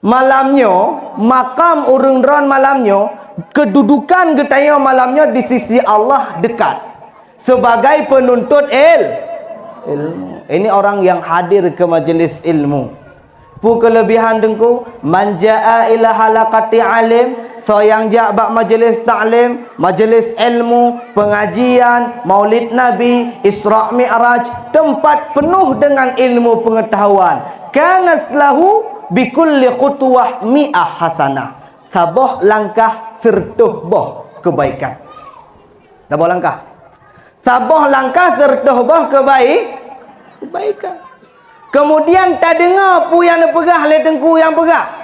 malamnya, makam urang ron malamnya, kedudukan getaya malamnya di sisi Allah dekat sebagai penuntut ilmu. Ini orang yang hadir ke majlis ilmu. Pu kelebihan dengku, manjaa ila halaqati alim, so yang jak bak majlis ta'lim, majlis ilmu, pengajian, maulid nabi, Isra Mi'raj, tempat penuh dengan ilmu pengetahuan. Kanas lahu bikulli khutwah mi'ah hasanah. Sabah langkah sertuh boh kebaikan. Sabah langkah. Sabah langkah sertuh boh kebaikan. Kemudian tak dengar pu yang pegah le tengku yang pegah.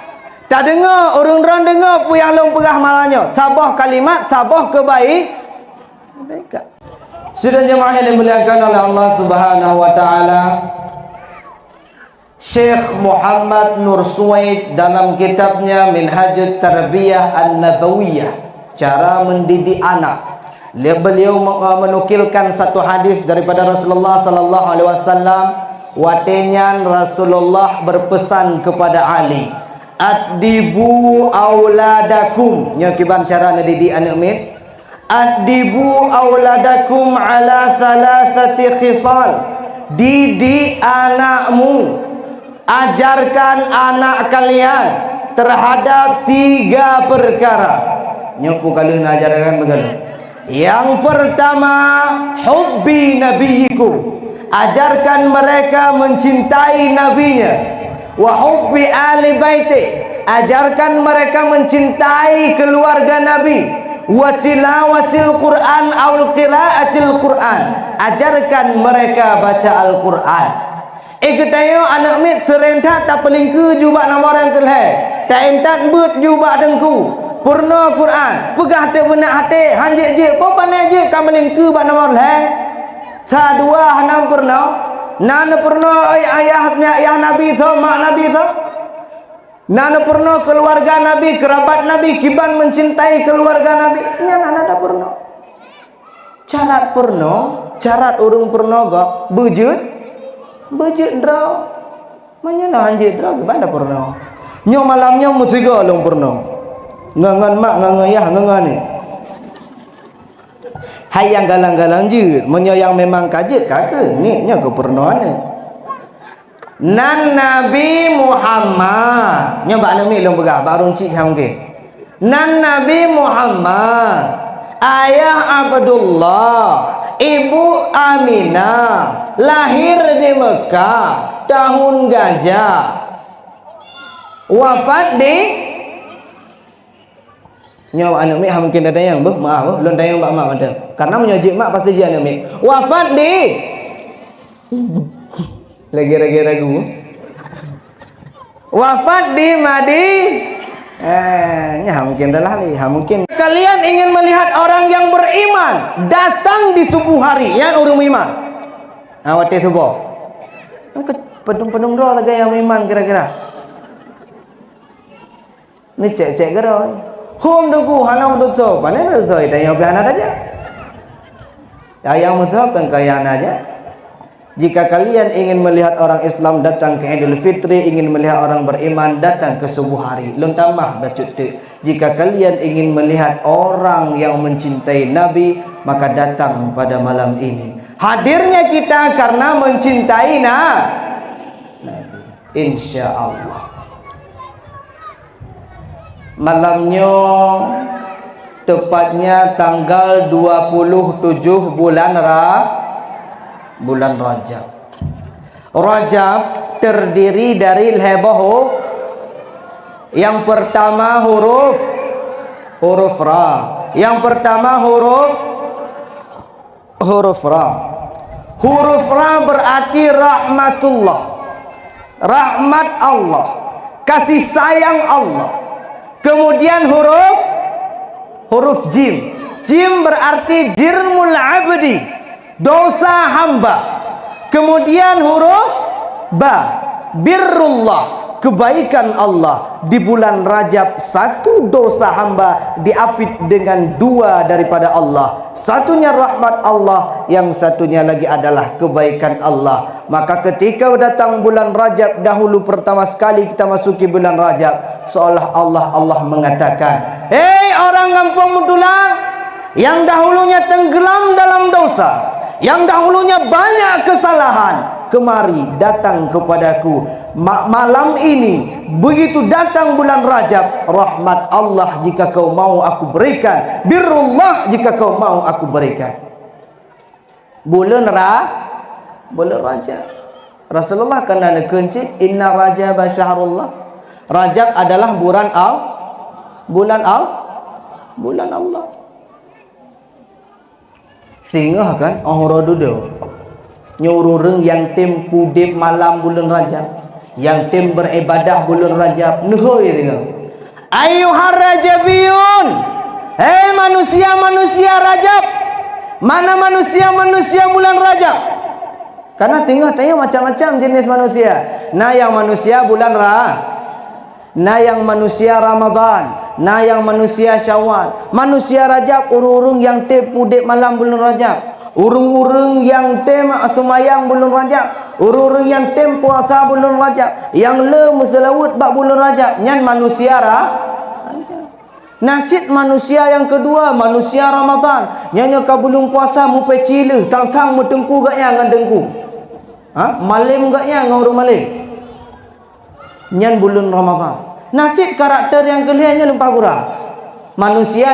Tak dengar orang-orang dengar pu yang long pegah malanya. Sabah kalimat, sabah kebaikan. Sudah jemaah yang dimuliakan oleh Allah Subhanahu wa taala. Syekh Muhammad Nur Suwaid dalam kitabnya Minhajut Tarbiyah An-Nabawiyah, cara mendidik anak, beliau menukilkan satu hadis daripada Rasulullah sallallahu alaihi wasallam. Watenyan Rasulullah berpesan kepada Ali, adibu auladakum, nyokiban cara mendidik anak mit, adibu auladakum ala thalathati khifal, didik anakmu, ajarkan anak kalian terhadap 3 perkara. Nyopu kalian ajarkan begitu. Yang pertama, hubbi nabiyikum, ajarkan mereka mencintai nabinya. Wa hubbi ahli baiti, ajarkan mereka mencintai keluarga nabi. Wa tilawatil Quran aw qiraatil Quran, ajarkan mereka baca Al-Quran. Ketayo anak mit terentat tak paling ke juga nama orang kelai. Tak entat but juga dengku. Purna Quran, pegah tak benak hati, hanjik je, apa pandai je kam paling ke bak nama kelai. Sa dua hanam purna. Nana purna ayahnya ayah Nabi tho, mak Nabi tho. Nana purna keluarga Nabi, kerabat Nabi, kiban mencintai keluarga Nabi. Nya nana dah purna. Syarat purna, syarat urung purna gak bejut draw. Manyana hanjit draw gimana purna. Nyo malamnya musiga long purna. Ngangan mak ngangan ayah ngangan ni. Hayang galang-galang je, menyo yang memang kajet kagak nitnya ke purna ni. Nan Nabi Muhammad, nyoba nak long begah baru cik mungkin. Nan Nabi Muhammad, ayah Abdullah, ibu Aminah, lahir di Mekah tahun gajah, wafat di nyawa anak mak mungkin ada yang maaf belum ada yang mak ada karena menyajik mak pasti dia anak mak wafat di lagi ragu wafat di mungkin adalah nih mungkin kalian ingin melihat orang yang beriman datang di subuh hari yang orang beriman awat subuh pedung-pedung doa lagi yang beriman kira-kira ini cek-cek geroi hum duku hanam duco panen duco itu yang bihan aja yang menjawabkan kalian aja. Jika kalian ingin melihat orang Islam datang ke Idul Fitri, ingin melihat orang beriman datang ke subuh hari, lun tamah bacut tu. Jika kalian ingin melihat orang yang mencintai Nabi, maka datang pada malam ini. Hadirnya kita karena mencintai Nabi, insya Allah. Malamnya tepatnya tanggal 27 bulan Rajab. Rajab terdiri dari heboh. Yang pertama huruf ra. Yang pertama huruf ra. Huruf ra berarti rahmatullah, rahmat Allah, kasih sayang Allah. Kemudian huruf jim. Jim berarti jirmul abdi, dosa hamba. Kemudian huruf ba, birrullah, kebaikan Allah. Di bulan Rajab satu dosa hamba diapit dengan 2 daripada Allah. Satunya rahmat Allah, yang satunya lagi adalah kebaikan Allah. Maka ketika datang bulan Rajab, dahulu pertama sekali kita masuki bulan Rajab, seolah Allah mengatakan, hei orang kampung Mutulang yang dahulunya tenggelam dalam dosa, yang dahulunya banyak kesalahan, kemari datang kepadaku malam ini. Begitu datang bulan Rajab, rahmat Allah jika kau mau aku berikan, birrullah jika kau mau aku berikan. Bulan Rajab, Rasulullah kena kencit, inna Rajab syahrullah. Rajab adalah bulan Allah. Sehingga kan orang rodo nyuruh yang tim pudip malam bulan Rajab, yang tim beribadah bulan Rajab, nuhoi tengok. Ayuhar Rajabiyun, hei manusia-manusia Rajab. Mana manusia-manusia bulan Rajab? Karena tengok macam-macam jenis manusia. Nah yang manusia bulan nah yang manusia Ramadan, nah yang manusia Syawal. Manusia Rajab urung-urung yang tim pudip malam bulan Rajab, urung-urung yang tem semayang bulan Rajab, urung-urung yang tem puasa bulan Rajab, yang le musalawat bak bulan Rajab. Nyan manusia Nacit manusia yang kedua, manusia Ramadan. Nyanyo ka bulung puasa mu pecile, tang-tang mu tengku gaknya ngan dengku. Malim gaknya ngau ru malim. Nyan bulan Ramadan. Nacit karakter yang kelihatannya lempah kurang. Manusia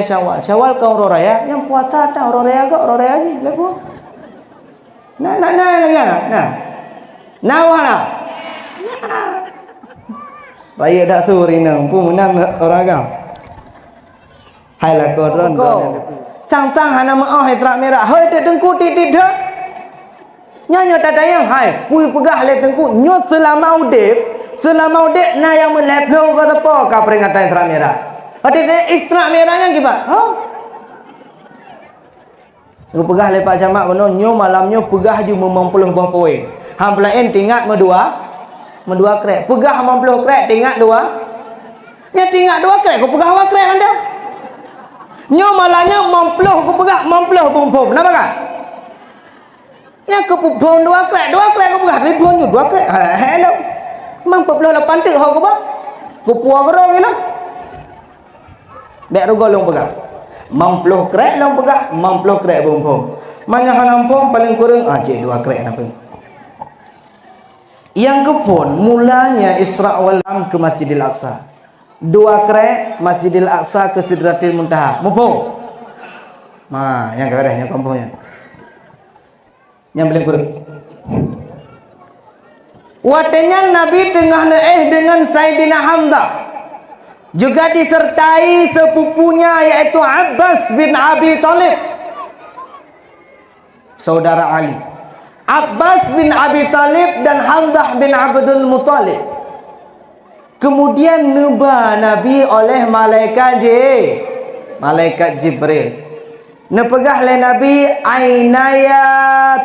Syawal. Syawal kau orang raya, yang puasa dah orang raya gak orang raya ni. Lepas. Nah lagi nah. Nah mana? Raya dak tu rina, pun menang orang agam. Hai lah koron kau. Cang-cang hana maah trak merah. Hoi dek tengku titit dah. Nyanyo tak dayang hai, pui pegah le tengku nyut selama udip na yang meleplo ka tepo ka peringatan trak merah. Ada istrak merahnya gimana? Aku pegah lepak jamak benar nyo malamnya pegah je 50 buah poin. Hang pelain tingkat medua krek. Pegah 50 krek tingkat dua. Nya tingkat dua krek aku pegah 2 krek anda. Nyo malahnya 50 aku pegah 50 pom. Napa kan? Nya ke pom 2 krek aku pegah ribuan je 2 krek. Hello. Mang 48 tik aku ba? Ku puang gerong ni lah. Bek rugo long pegah. 50 krek long pegah, 50 krek pom. Manya hanampom paling kurang cik 2 krek napa. Yang kepun mulanya Isra wal Mi'raj ke Masjidil Aqsa. 2 krek Masjidil Aqsa ke Sidratil Muntaha. Mumpung. Yang kadang yang kampungnya. Yang paling kurang. Watenya Nabi tengah dengan Sayyidina Hamzah. Juga disertai sepupunya yaitu Abbas bin Abi Thalib, saudara Ali. Abbas bin Abi Thalib dan Hamzah bin Abdul Muttalib. Kemudian neba Nabi oleh malaikat Jibril. Nepegah le Nabi ainaya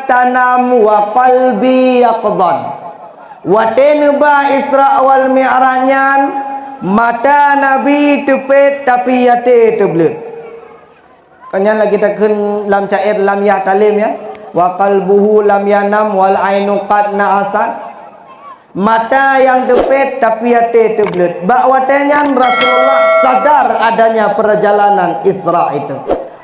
tanam wa qalbi yaqdan. Wate neba Isra wal Mi'rajan mata Nabi tepet tapi yate teblet. Kanyan lagi takun lam cair lam ya talim ya. Wa qalbuhu lam yanam wal ainu qad na'asat. Mata yang tepet tapi yate teblet. Bakwatanya Rasulullah sadar adanya perjalanan Isra itu.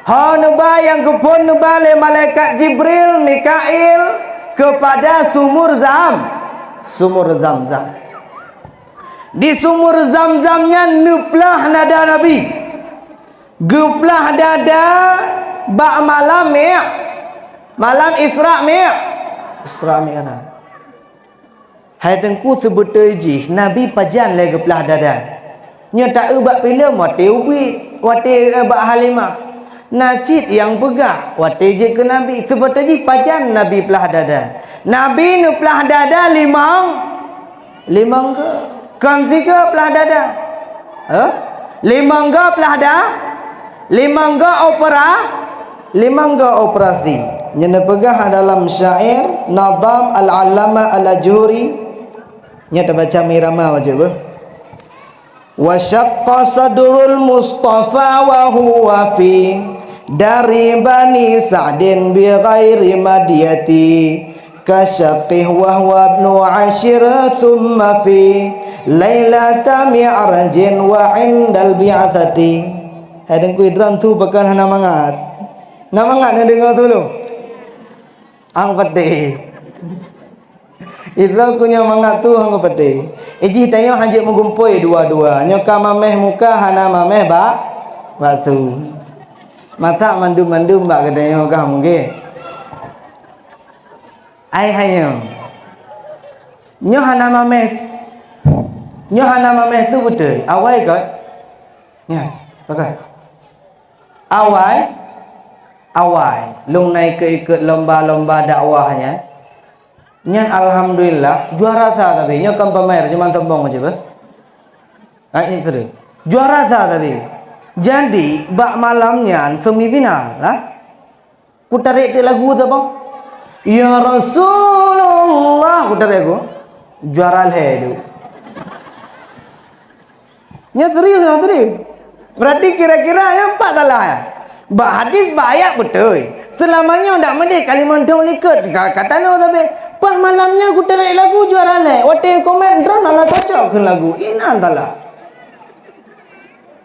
Neba yang kepun neba le malaikat Jibril Mikail kepada sumur Zamzam. Di sumur Zamzamnya nuplah nada Nabi. Guplah dada bak malam Isra Mi'raj. Hai tengku sebetul Nabi pajan le guplah dada. Nya tak ubak pila mate ubi, wate bak Halimah. Nacit yang pegah, wate je ke Nabi. Sebetul pajan Nabi pelah dada. Nabi nuplah dada limang ke? Kan 3 pelah dada. 5 ke pelah dada? 5 ke operasi. Nyana pegah dalam syair Nadam Al-Allama Al-Ajuri. Nyata baca mirama wajib. Wa syaqqa sadrul Mustafa wa huwa fi dari Bani Sa'din bi ghairi madiyati kasyaqih wa huwa ibnu ashir thumma fi lailata mi'rajin wa indal bi'athati. Hadang ku idran tu pakan hana mangat. Namangat nak dengar tu lu. Ang pati. Idran ku nya mangat tu hang pati. Iji tayo hanje mengumpoi dua-dua. Nyo ka mameh muka hana mameh batu. Mata mandum-mandum bak kedayo ka mungkin. Ai hayo nyo hana mameh tu betul awai kot nya pakai awai lung nai ke ikut lomba-lomba dakwahnya nyan alhamdulillah juara sa tapi nyo kan pemain cuma tembong aja ba ini terus juara sa tapi jadi bak malamnya semifinal lah ku tarik lagu tu bang. Ya Rasulullah, udah aku juara ledu. Nya serius lah tadi. Berarti kira-kira yang empat salah ya. Bah hadis banyak betul. Selamanya ndak mendek Kalimantan liket kata no tapi pas malamnya aku tarik lagu juara le. Wate komen drone ala cocok ke lagu. Ina salah.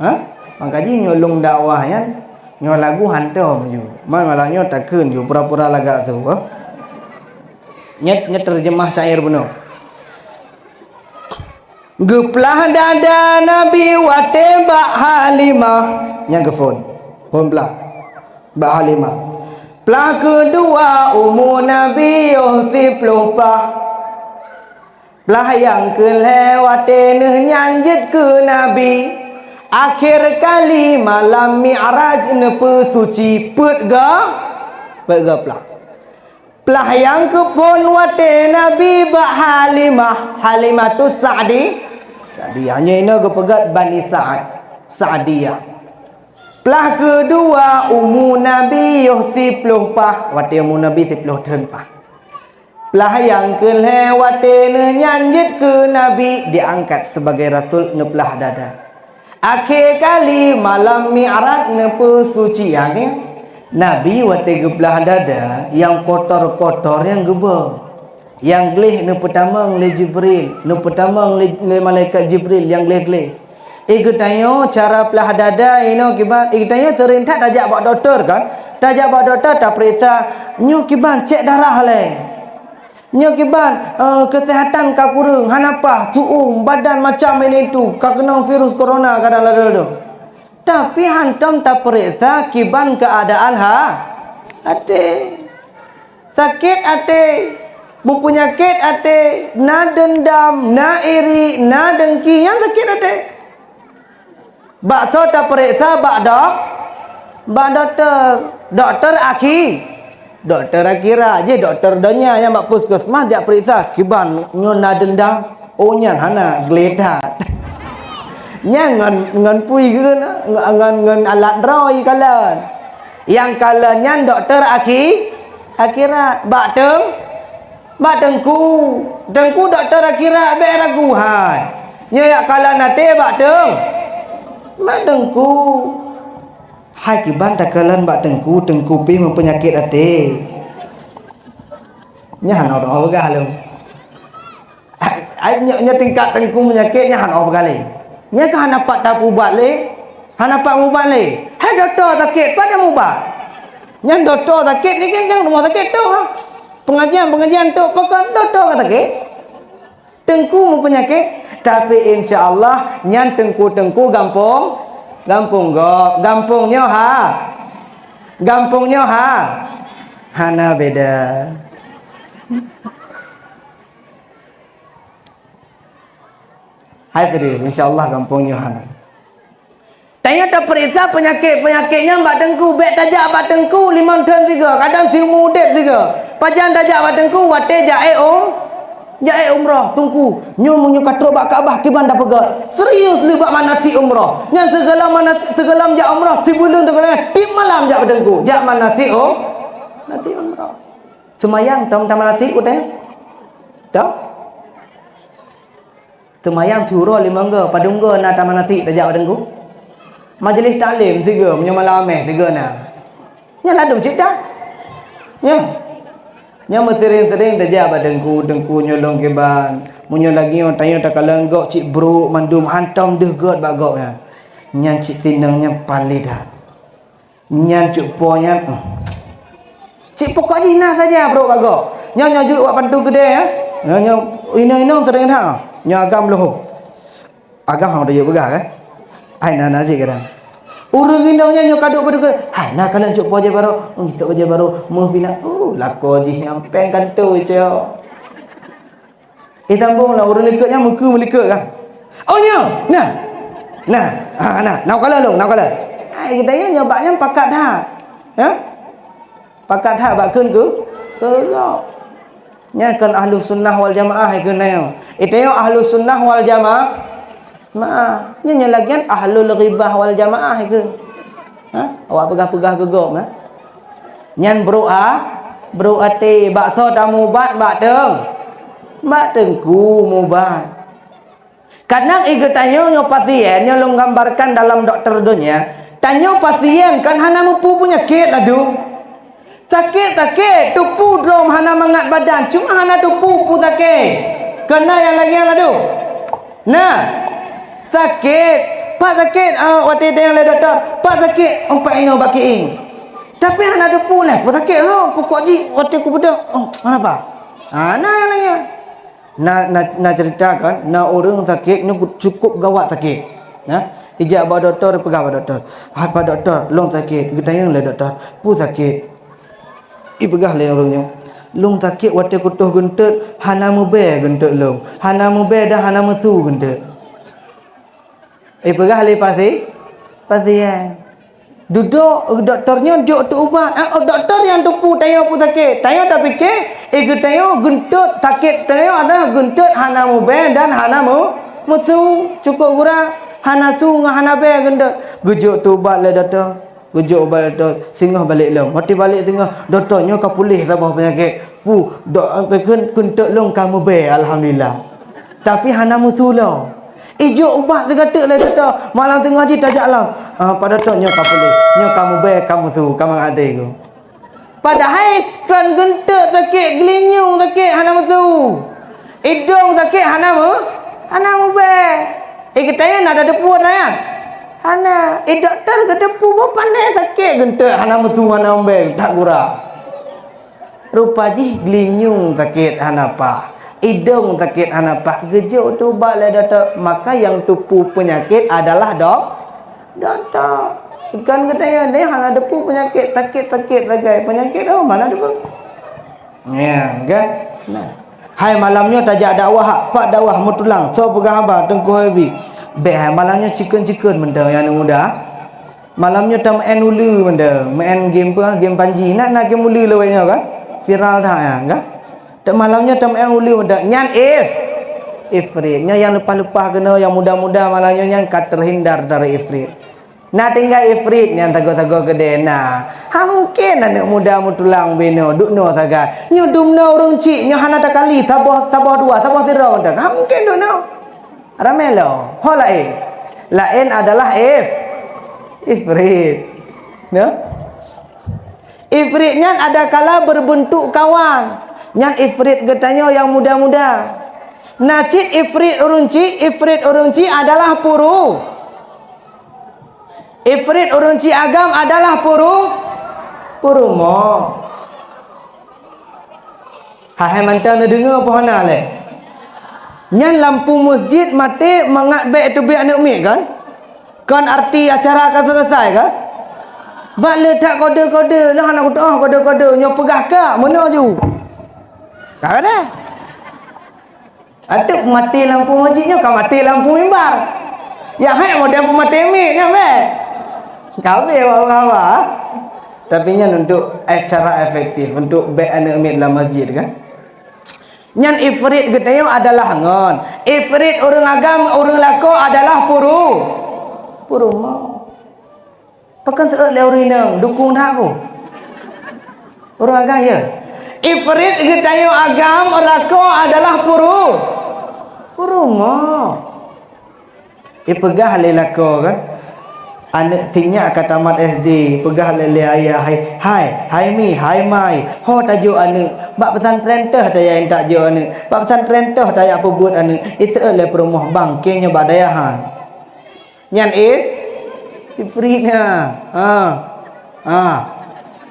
Hah? Makanya nyolong dakwah ya. Nyo lagu hantam ju. Malahnya takun ju pura-pura lagak tu. Nyet terjemah syair benar. Geplah dada Nabi wate Mbak Halimah. Nya gefon. Pon belah. Mbak Halimah. Pelah kedua Ummu Nabi Yusuf lupa. Pelah yang kelewate nyanjit ke Nabi. Akhir kali malam Mi'raj nepe suci put ga. Pelah. Pelah yang kepon wate Nabi Bak Halimah tu Sa'diyah hanya kepegat Bani Sa'diyah. Pelah kedua Ummu Nabi Yusuf lupa wate Ummu Nabi tiploh tenpah. Pelah yang kelewate nyanjit ke Nabi diangkat sebagai rasul nepelah dada. Akhir kali malam Mi'raj nepe suci yang Nabi wate gebelah dada yang kotor-kotor yang geba. Yang gelih nu pertama oleh Jibril, nu pertama oleh malaikat Jibril yang gelih-gelih. Ikutayo cara pelah dada ino kiban ikutayo terintak tajak bak doktor kan? Tajak bak doktor tak periksa nyu kiban cek darah le. Nyu kiban kesihatan ka kurang, hanapa tuung badan macam ini tu, ka kena virus corona kadang lalu. Tapi hantam tak periksa kiban keadaan ate. Sakit ate, berpenyakit ate, na dendam, na iri, na dengki, yang sakit ate. Bak tu tak periksa bak doktor. Doktor akhirat je, doktor dunia yang bak puskesmas dia periksa kiban nyo na dendam, oh nyan hana geledat. Nya ngan pui ke ngan alat roi kalan. Yang kalannya doktor akhirat bak dengku doktor akhirat be ragu hai. Nya yak kalan ate bak dengku. Hai kiban tak kalan bak dengku pi mempenyakit ate. Nya han orang begah lu. Ai nya tingkat dengku penyakitnya han orang begah le. Nya kan dapat tak ubat le. Han dapat ubat le. Hai doktor sakit pada ubat. Nya doktor sakit ni kan rumah sakit tu ha. Pengajian tu pokok doktor kata ke. Tengku mu penyakit tapi insya-Allah nya tengku gampung go. Gampungnya ha. Hana beda. Hai tadi insyaallah kampungnya hana. Tanya tak periksa penyakitnya mbak dengku bek tajak mbak dengku 5 tahun 3 kadang si mudep 3 pajan tajak mbak dengku wate jae umrah tungku nyu katro bak Kaabah kiban dah pegat serius li bak manasi umrah nya segala jak umrah tibulun tu kena tip malam jak dengku jak manasi umrah semayang tam manasi udah dah temayang curah 5 ga padungga na tamanati tajak dengku majlis taklim 3 menyo malam 3 na nya ladum cerita nya Nya metering-tering dah dengku nyolong ke ban. Munyo lagi orang tanya tak kalang gok cik bro mandum hantam deh god bagoknya. Nyan cik tinangnya palidah. Nyan cik ponya. Cik pokok jina saja bro bagok. Nyan juk wak pantu gede ya. Nyan ina sering ha. Nyan agam loh. Agam hang dah begah kan. Ai nana cik kadang. Urang indangnya nyo kaduk pada hai nak kalan cuk poje baru kita poje baru mau bina lako ji ampeng kan tu je tambung lah urang likatnya muka melikat kan oh nyo nak kalan long nak kalan ai kita ya nyobaknya pakat dah ya pakat dah bakun ke kegok nya kan ahlus sunnah wal jamaah ke nayo itayo ahlus sunnah wal jamaah maaf, nya lagian ahlul ghibah wal jamaah ke. Ha? Awak pegah-pegah gegom ha? Nyan bro ate bakso tamu bat bak tengku mubat. Kadang ige tanyo nyo pasien nyo long gambarkan dalam dokter dunia, tanyo pasien kan hana mupu punya kit ladu. Sakit tupu drom hana mangat badan, cuma hana tupu pu sakit. Kena yang lagi yang ladu. Nah, sakit pak sakit waktu dia yang doktor pak sakit pak ino bakiing tapi anak ada pula pak sakit pokok ji waktu aku bedak kenapa nak ceritakan nak orang sakit ni cukup gawat sakit ijak bawa doktor pegang bawa doktor apa doktor long sakit kita yang le doktor pu sakit pegah le orangnya long sakit waktu kutuh gentet hana mube gentet long hana mube dah hana mesu gentet pegah le pasien. Duduk doktornya duk tu ubat. Doktor yang tupu tayo pu sakit. Tayo tak fikir tayo gentut sakit tayo ada gentut hana mu be dan hana mu musu cukup gura hana su ngah hana be gentut. Gujuk tu ubat le doktor. Gujuk ubat doktor singgah balik long. Mati balik singgah doktornya ka pulih sabah penyakit. Pu dok gentut long kamu be alhamdulillah. Tapi hana musu long. Ijo ubat segatuk lah doktor. Malam tengah haji tajak alam. Pak doktor nyo boleh. Nyo kamu baik kamu tu, kamu ada ku. Padahal kan gentek sakit, gelinyung sakit hana tu. Hidung sakit hana mu baik. Katanya nak ada depu ya. Hana, doktor ke depu bo pandai sakit gentek hana tu hana baik tak gura. Rupa ji gelinyung sakit hana pa. Hidung sakit hanapak gejuk tu balik doktor maka yang tupu penyakit adalah doktor kan katanya dia hana depu penyakit sakit lagi penyakit mana depu ya kan nah hai malamnya tajak dakwah pak dakwah mutulang so pegang abah tengku habi be malamnya chicken benda yang muda malamnya tam enulu benda main game panji nak game ulu lewatnya kan viral dah ya kan tak malamnya tam uli muda nyan ifritnya yang lepas-lepas kena yang muda-muda malamnya nyan kat terhindar dari ifrit nah tinggal ifrit yang tago-tago gede nah mungkin anak muda mutulang beno dukno saga nyudumno urung cik nyo hana tak kali tabah dua tabah tira ndak mungkin dukno ramelo lain adalah ifrit no ifritnya ada kala berbentuk kawan nyan ifrit getanya yang muda-muda. Nacit ifrit urunci adalah puru. Ifrit urunci agam adalah purumo. Hai mantau na dengar apa hana le? Nyan lampu masjid mati mangat baik tu biak nak umi kan? Kan arti acara akan selesai kan? Bak letak kode-kode lah anak kode-kode nyo pegah kak mana ju? Kau dah. Atuk mati lampu masjidnya, kau mati lampu mimbar. Ya hai model mati miknya be. Kau be apa? Tapi nyan untuk cara efektif untuk be anak mik dalam masjid kan. Nyan ifrit getayo adalah ngon. Ifrit orang agam, orang lako adalah puru mau. Pakan seut leurinang dukung dah aku. Orang agam ya. Ifrit getayo agam lako adalah puru mau. Ipegah le lako kan. anak tingnya kat tamat SD pegah lele ayah hai mi hai mai ho tajuk anak bak pesantren teh daya yang tak jo anak bak pesantren teh daya apa buat anak itu oleh perumah bangkenya bak dayahan nyan ifritnya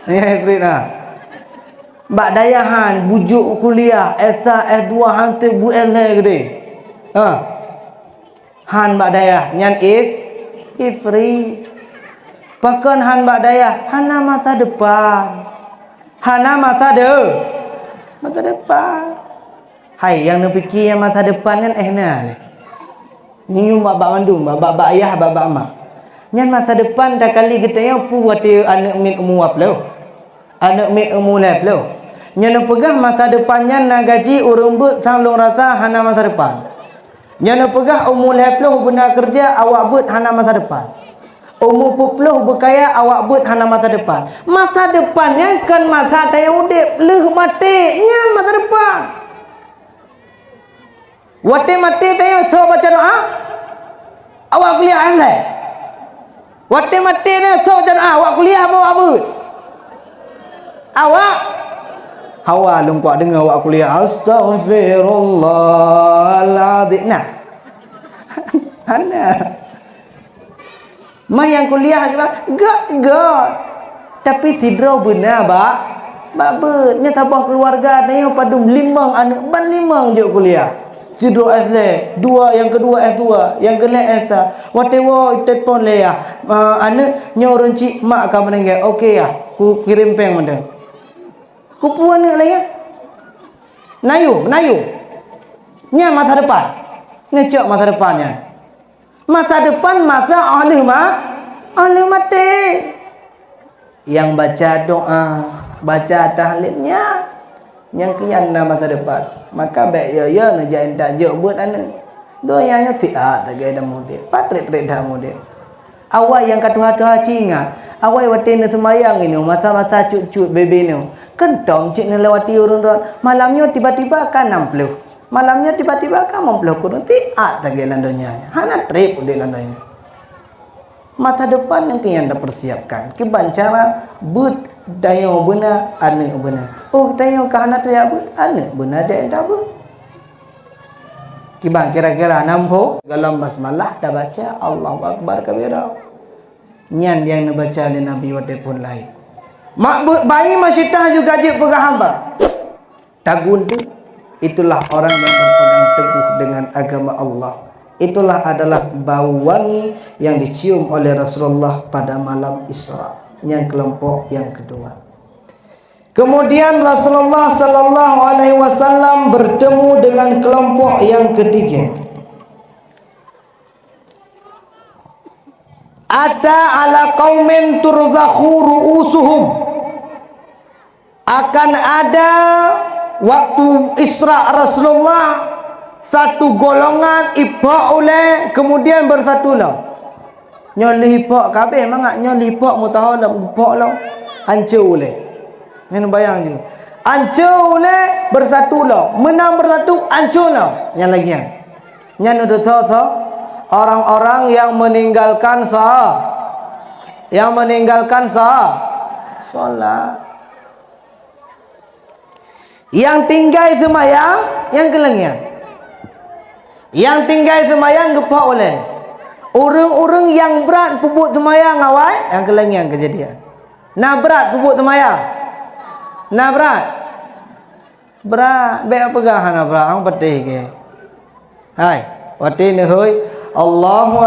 ifritnya bak dayahan bujuk kuliah S1 S2 hantu bu ele gede han bak dayah nyan ifri bahkan han bak daya hana masa depan hana masa depan hai yang nak fikir yang masa depan kan nah ni bak mandum bak ayah bak mak nyan masa depan dah kali kita yang buat anak min umur aplo anak min umur laplo nyan pegah masa depannya nak gaji urang but sanglong rasa hana masa depan nyan pegah umur laplo benar kerja awak but hana masa depan umur pupluh berkaya awak but hana masa depan kan masa daya udip leh matinya masa depan wate mati daya so baca doa awak kuliah alai wate mati daya so baca doa awak kuliah mau abut awak hawa lungkak dengar awak kuliah astaghfirullahaladzim nah hana yang kuliah juga God tapi tidur benar bak ber tabah keluarga dia padum limang anak ban limang je kuliah tidur S2 yang kedua S2 yang kelak S1 whatever telefon le anak nyorun cik mak ka meninggal okey ku kirim peng menda ku puan ni lah ya nayu nya masa depan ngecek masa depannya masa depan masa ahli mati yang baca doa baca tahlilnya yang kian masa depan maka baik ya nak jangan tajuk buat anak doanya tiak tak ada model patrik dah model awak yang katuha-tuha cinga awak watin semayang ini masa-masa cut-cut bebe ni kentong cik ni lewati urun-urun malamnya tiba-tiba kan 60 malamnya tiba-tiba kamu pelukun tiak tak ada landonya hana trip di landonya masa depan yang kian dah persiapkan kiban cara but dayo benar anak benar dayo kahana tiap but anak benar dia dah but kiban kira-kira nampo dalam basmalah dah baca Allahu Akbar kabira nyan yang nak baca di Nabi wate pun lain mak bayi masyitah juga je pegah hamba tagun tu itulah orang yang berpegang teguh dengan agama Allah. Itulah adalah bau wangi yang dicium oleh Rasulullah pada malam Isra. Yang kelompok yang kedua. Kemudian Rasulullah sallallahu alaihi wasallam bertemu dengan kelompok yang ketiga. Ata ala qaumin turzakhu ru'usuhum. Akan ada waktu Isra Rasulullah satu golongan ipak oleh kemudian bersatulah nyoli ipak kabeh mangak nyoli ipak mutahalah ipak lah hancur oleh yang bayang je hancur oleh bersatulah menang bersatu hancurlah yang lagi yang ada orang-orang yang meninggalkan solat yang tinggal semayang yang kelengian yang tinggal semayang gepak oleh orang-orang yang berat pupuk semayang awal yang kelengian kejadian nah berat pupuk semayang nah berat baik pegahan berat ang patih ke hai wati ni hoi Allahu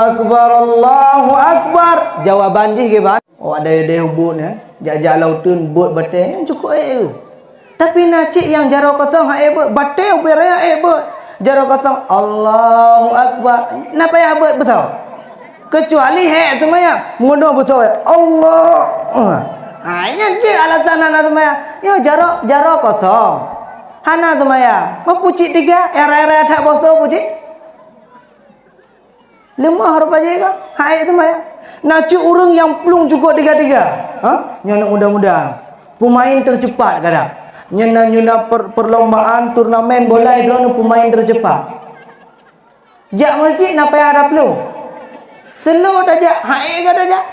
Akbar jawaban je ke ban ada hubun jajak lautun buat batai yang cukup tapi nacik yang jaro kosong hebut batai beraya hebut jaro kosong Allahu Akbar napa ya hebut betul kecuali semuanya mundur betul Allah nya je alatan anak semuanya yo jaro kosong hana semuanya mau pucik 3 era tak bosok pucik 5 huruf aja ke semuanya nacik urang yang pelung cukup 3 nyonak mudah-mudah pemain tercepat kadang nyuna perlombaan turnamen bola itu pemain tercepat jak masjid napa ada pelung Slow aja, hai gak aja.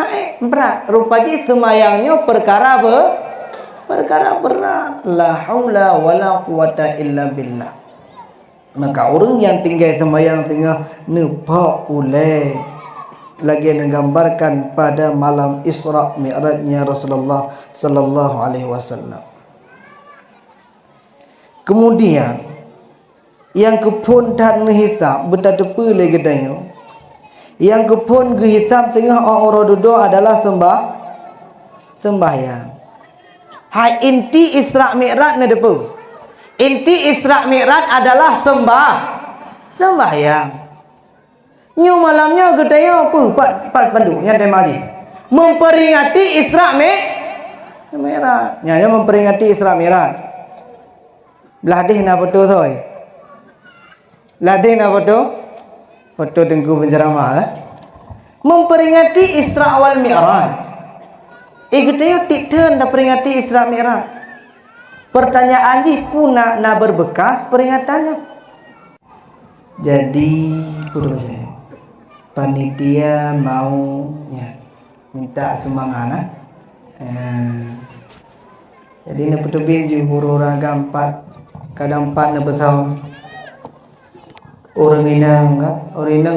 Hai, berat. Rupanya semayangnya perkara berat. La haula wala quwata illa billah. Maka orang yang tinggal semayang tengah nampak ulai lagi menggambarkan pada malam Isra Mi'rajnya Rasulullah sallallahu alaihi wasallam. Kemudian yang kepun tak hisab bertapa lagi dayo. Yang kepun hisab tengah orang duduk adalah sembahyang. Hai inti Isra Mi'raj na depa. Inti Isra Mi'raj adalah sembahyang. Nyu malamnya gedaya apa? Pas panduknya tema haji. Memperingati Isra Mi'raj. Nyanya memperingati Isra Mi'raj. Beladih na foto thôi. Ladih na foto tengku penceramah memperingati Isra wal Mi'raj. Gedaya tidak peringati Isra Mi'raj. Pertanyaan ini pun nak berbekas peringatannya. Jadi pura saya panitia mau minta semangat. Jadi nak petubin je orang gampat kadang 4 na besar. Orang inang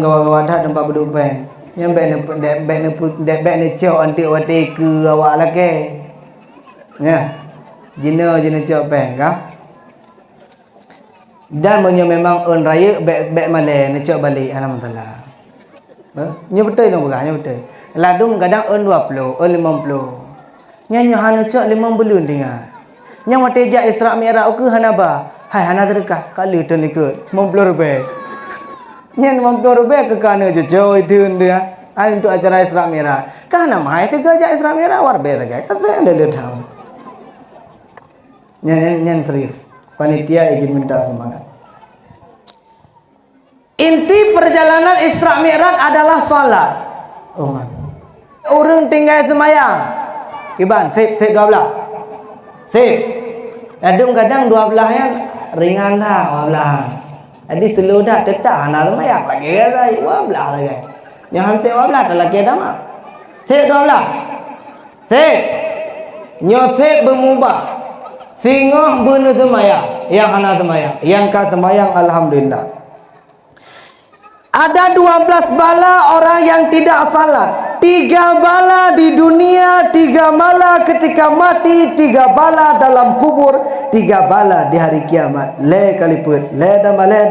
gawa-gawa dah tempat berdupeng. Yang baik na cok antik wate ke awak laki. Ya. Jina cok peng ka. Dan menyo memang on raya baik malai na cok balik alhamdulillah. Nya betul dong baganya betul. Ladung kadang on 20, on 50. Nya hana cok 5 bulan tinggal. Nya wate jak Isra Mi'raj ke hana ba. Hai hana terkah kali tu ikut 50 rupiah. Nya 50 rupiah ke kana je jauh itu dia. Ai untuk acara Isra Mi'raj. Kana mai tega jak Isra Mi'raj war be tega. Kata lele tahu. Nya serius. Panitia ingin minta semangat. Inti perjalanan Isra Mi'raj adalah salat. Oh man. Orang tinggal semayang. Kiban, sip 12. Sip. Kadang-kadang 12 yang ringan dah 12. Jadi slow dah tetap anak semayang lagi kata 12 lagi. Yang hantar 12 dah lagi dah mak. Sip 12. Sip. Nyosip bermubah. Singoh benar semayang. Yang anak semayang. Yang kata semayang alhamdulillah. Ada 12 bala orang yang tidak salat. 3 bala di dunia, 3 bala ketika mati, 3 bala dalam kubur, 3 bala di hari kiamat. Le kaliput, le damale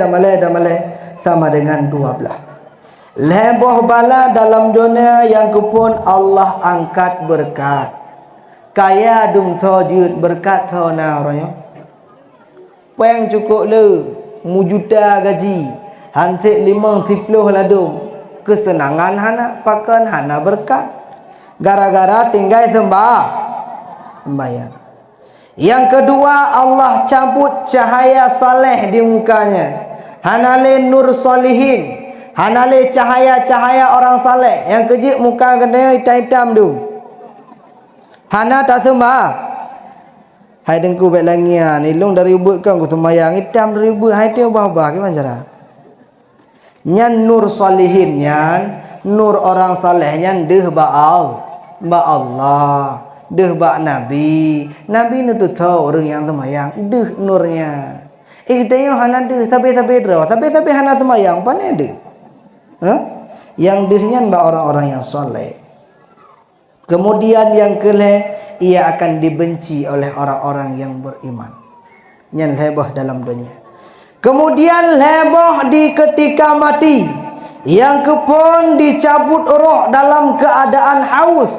sama dengan 12. Leboh bala dalam dunia yang kupun Allah angkat berkat. Kaya dum sojud berkat sona orangnya. Peng cukup le, mujuta gaji. Hansik 50 ladung. Kesenangan hana, pakan hana berkat. Gara-gara tinggal sembahyang. Yang kedua Allah cabut cahaya saleh di mukanya. Hanale nur solihin. Hanale cahaya-cahaya orang saleh. Yang kejip muka kena hitam-hitam tu. Hana tak sembah. Hai dengku baik langian. Ilung dari ubud kan ku sembahyang. Hitam dari ubud. Hai tu ubah-ubah. Gimana cara? Nyan nur solihin nyan nur orang saleh nyan deh ba'al ba Allah deh ba Nabi nutut orang yang semayang deh nurnya ikutnya hana deh sampai hana semayang pane deh yang deh nyan ba orang-orang yang saleh. Kemudian yang kelih ia akan dibenci oleh orang-orang yang beriman. Nyan heboh dalam dunia. Kemudian heboh di ketika mati. Yang kepun dicabut roh dalam keadaan haus.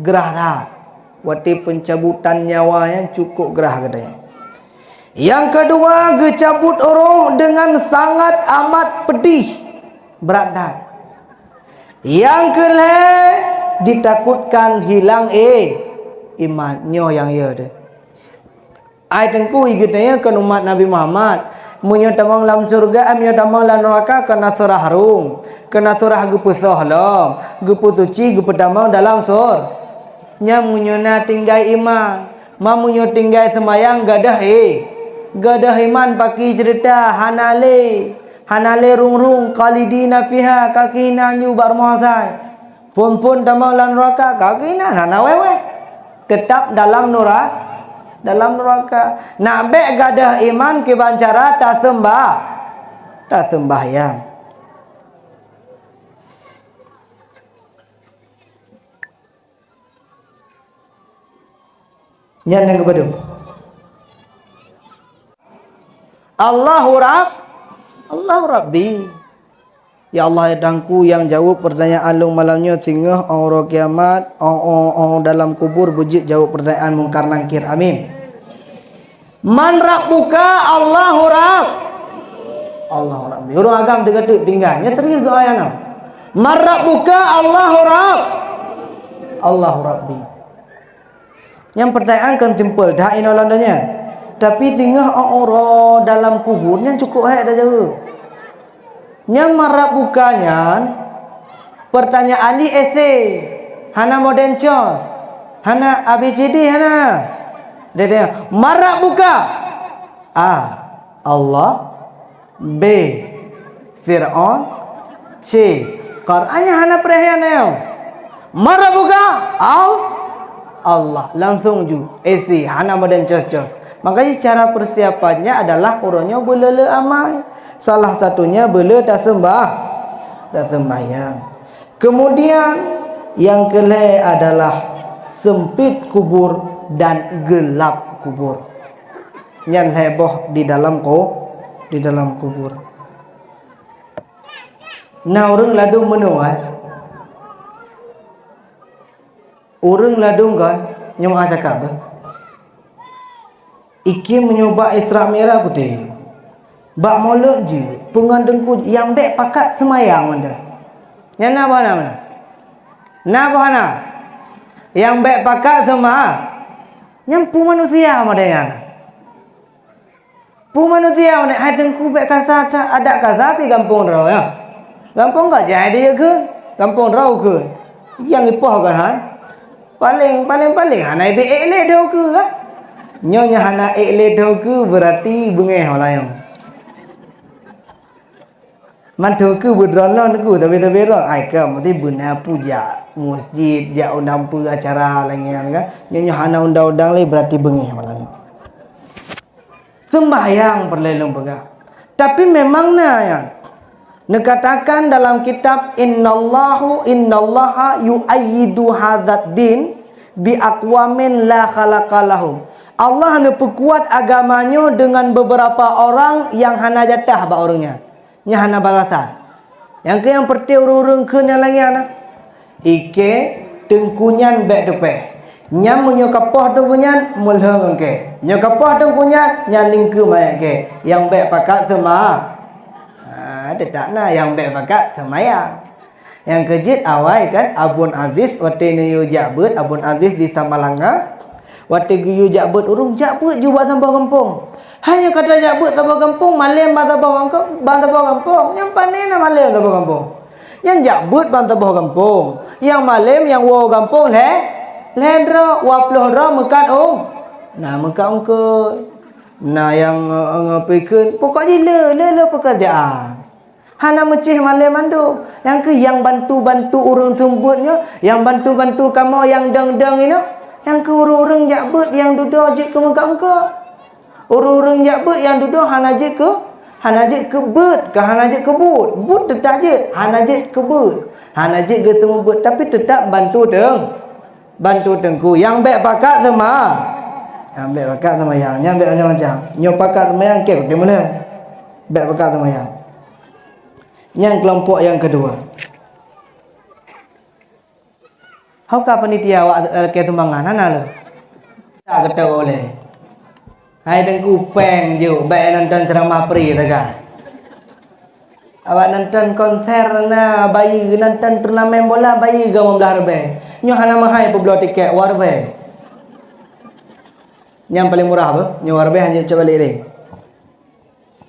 Gerah dah. Wati pencabutan nyawa yang cukup gerah katanya. Yang kedua, dicabut roh dengan sangat amat pedih. Berat dah. Yang kelih ditakutkan hilang imannya yang ya deh. Ai tengku igitnya kan umat Nabi Muhammad munyo tamang lam surga munyo tamang lam neraka kena surah harum kena surah gepusah lam gepusuci gepedamang dalam sur nya munyo na tinggal iman ma munyo tinggal semayang gadah iman paki cerita hanale hanale rung-rung qalidina fiha kakina nyu barmozai pun damalan neraka kakina hana wewe tetap dalam neraka nak bek gadah iman ke bancara tak sembahyang. Yang kepada Allahu Rabbi. Ya Allah dangku yang jawab pertanyaan long malamnya sehingga orang kiamat orang dalam kubur bujik jawab pertanyaan mungkar nangkir. Amin. Man rabbuka? Allahu Rabbi. Orang agam tegak tinggalnya serius doa yang man rabbuka? Allahu Rabbi. Yang pertanyaan kan simple dah inolandanya. Tapi tinggal orang dalam kuburnya cukup dah jauh. Yang marah bukanya pertanyaan di essay hana modern chos hana ABCD hana dia marah buka A. Allah, B. Fir'aun, C. Qur'annya hana perhatian marah buka Allah langsung ju essay hana modern chos. Makanya cara persiapannya adalah orangnya belele amai. Salah satunya bela tak sembahyang. Kemudian yang kelima adalah sempit kubur dan gelap kubur. Yang heboh di dalam kubur. Nah orang ladung menuai. Orang ladung kan nyom cakap iki menyoba Isra Mi'raj putih. Bak molek je pengandengku yang bek pakat semayang mana. Yang nak mana? Nak mana? Yang bek pakat yang pu manusia mana yang? Pu manusia mana? Hai dengku bek kasar ada kasar pi kampung rau ya. Kampung enggak jadi ya ke? Kampung rau ke? Yang ipoh kan? Paling hanai be elek dah ke kan? Nyonya hana elek dah ke berarti bengeh olayang. Mantu ke berdrono aku tapi rak ai ke mesti bena puja masjid ja undang pu acara lainnya kan nyonya hana undang-undang le berarti bengih malam sembahyang perlelong pega tapi memangnya ya nekatakan dalam kitab innallaha yu'ayyidu hadzal din bi aqwamin la khalaqalahum. Allah hanya perkuat agamanya dengan beberapa orang yang hana jatah ba orangnya nya hana balasan. Yang ke yang perti urung-urung ke yang lagi anak ike tengkunyan bek depe nyam menyokapoh tengkunyan mulheng ke nyokapoh tengkunyan nyaling ke mayak ke yang bek pakat sama tak na yang bek pakat semaya. Yang kejit awal kan Abun Aziz wate yu jabut Abun Aziz di Samalanga wate yu jabut urung jabut juga sampai kampung. Hanya kata jabut tabah kampung, malam tabah kampung. Yang panen malam tabah kampung. Yang jabut tabah kampung. Yang malam yang wow kampung lendra waploh ra mekat Nah mekat ke. Nah yang ngapikeun pokoknya le pekerjaan. Hana mecih malam mandu. Yang ke yang bantu-bantu urang tumbutnya, yang bantu-bantu kamu yang dang-dang ini, yang ke urang-urang jabut yang duduk je ke mekat. Orang-orang jabut yang duduk hanajik ke bet ke hanajik ke but tetap je hanajik ke but hanajik ke semua but tapi tetap bantu tengku yang bek pakat sama yang bek macam nyok pakat sama yang kek dia mula bek pakat sama yang kelompok yang kedua hauka panitia awak ke tumbangan ana le tak kata oleh. Hai dengku peng je baik nonton ceramah pri taga. Awak nonton konser na bayi nonton turnamen bola bayi ga 15 rebe. Nyo hana mahai peblo tiket warbe. Yang paling murah apa? Nyo warbe hanya coba lele.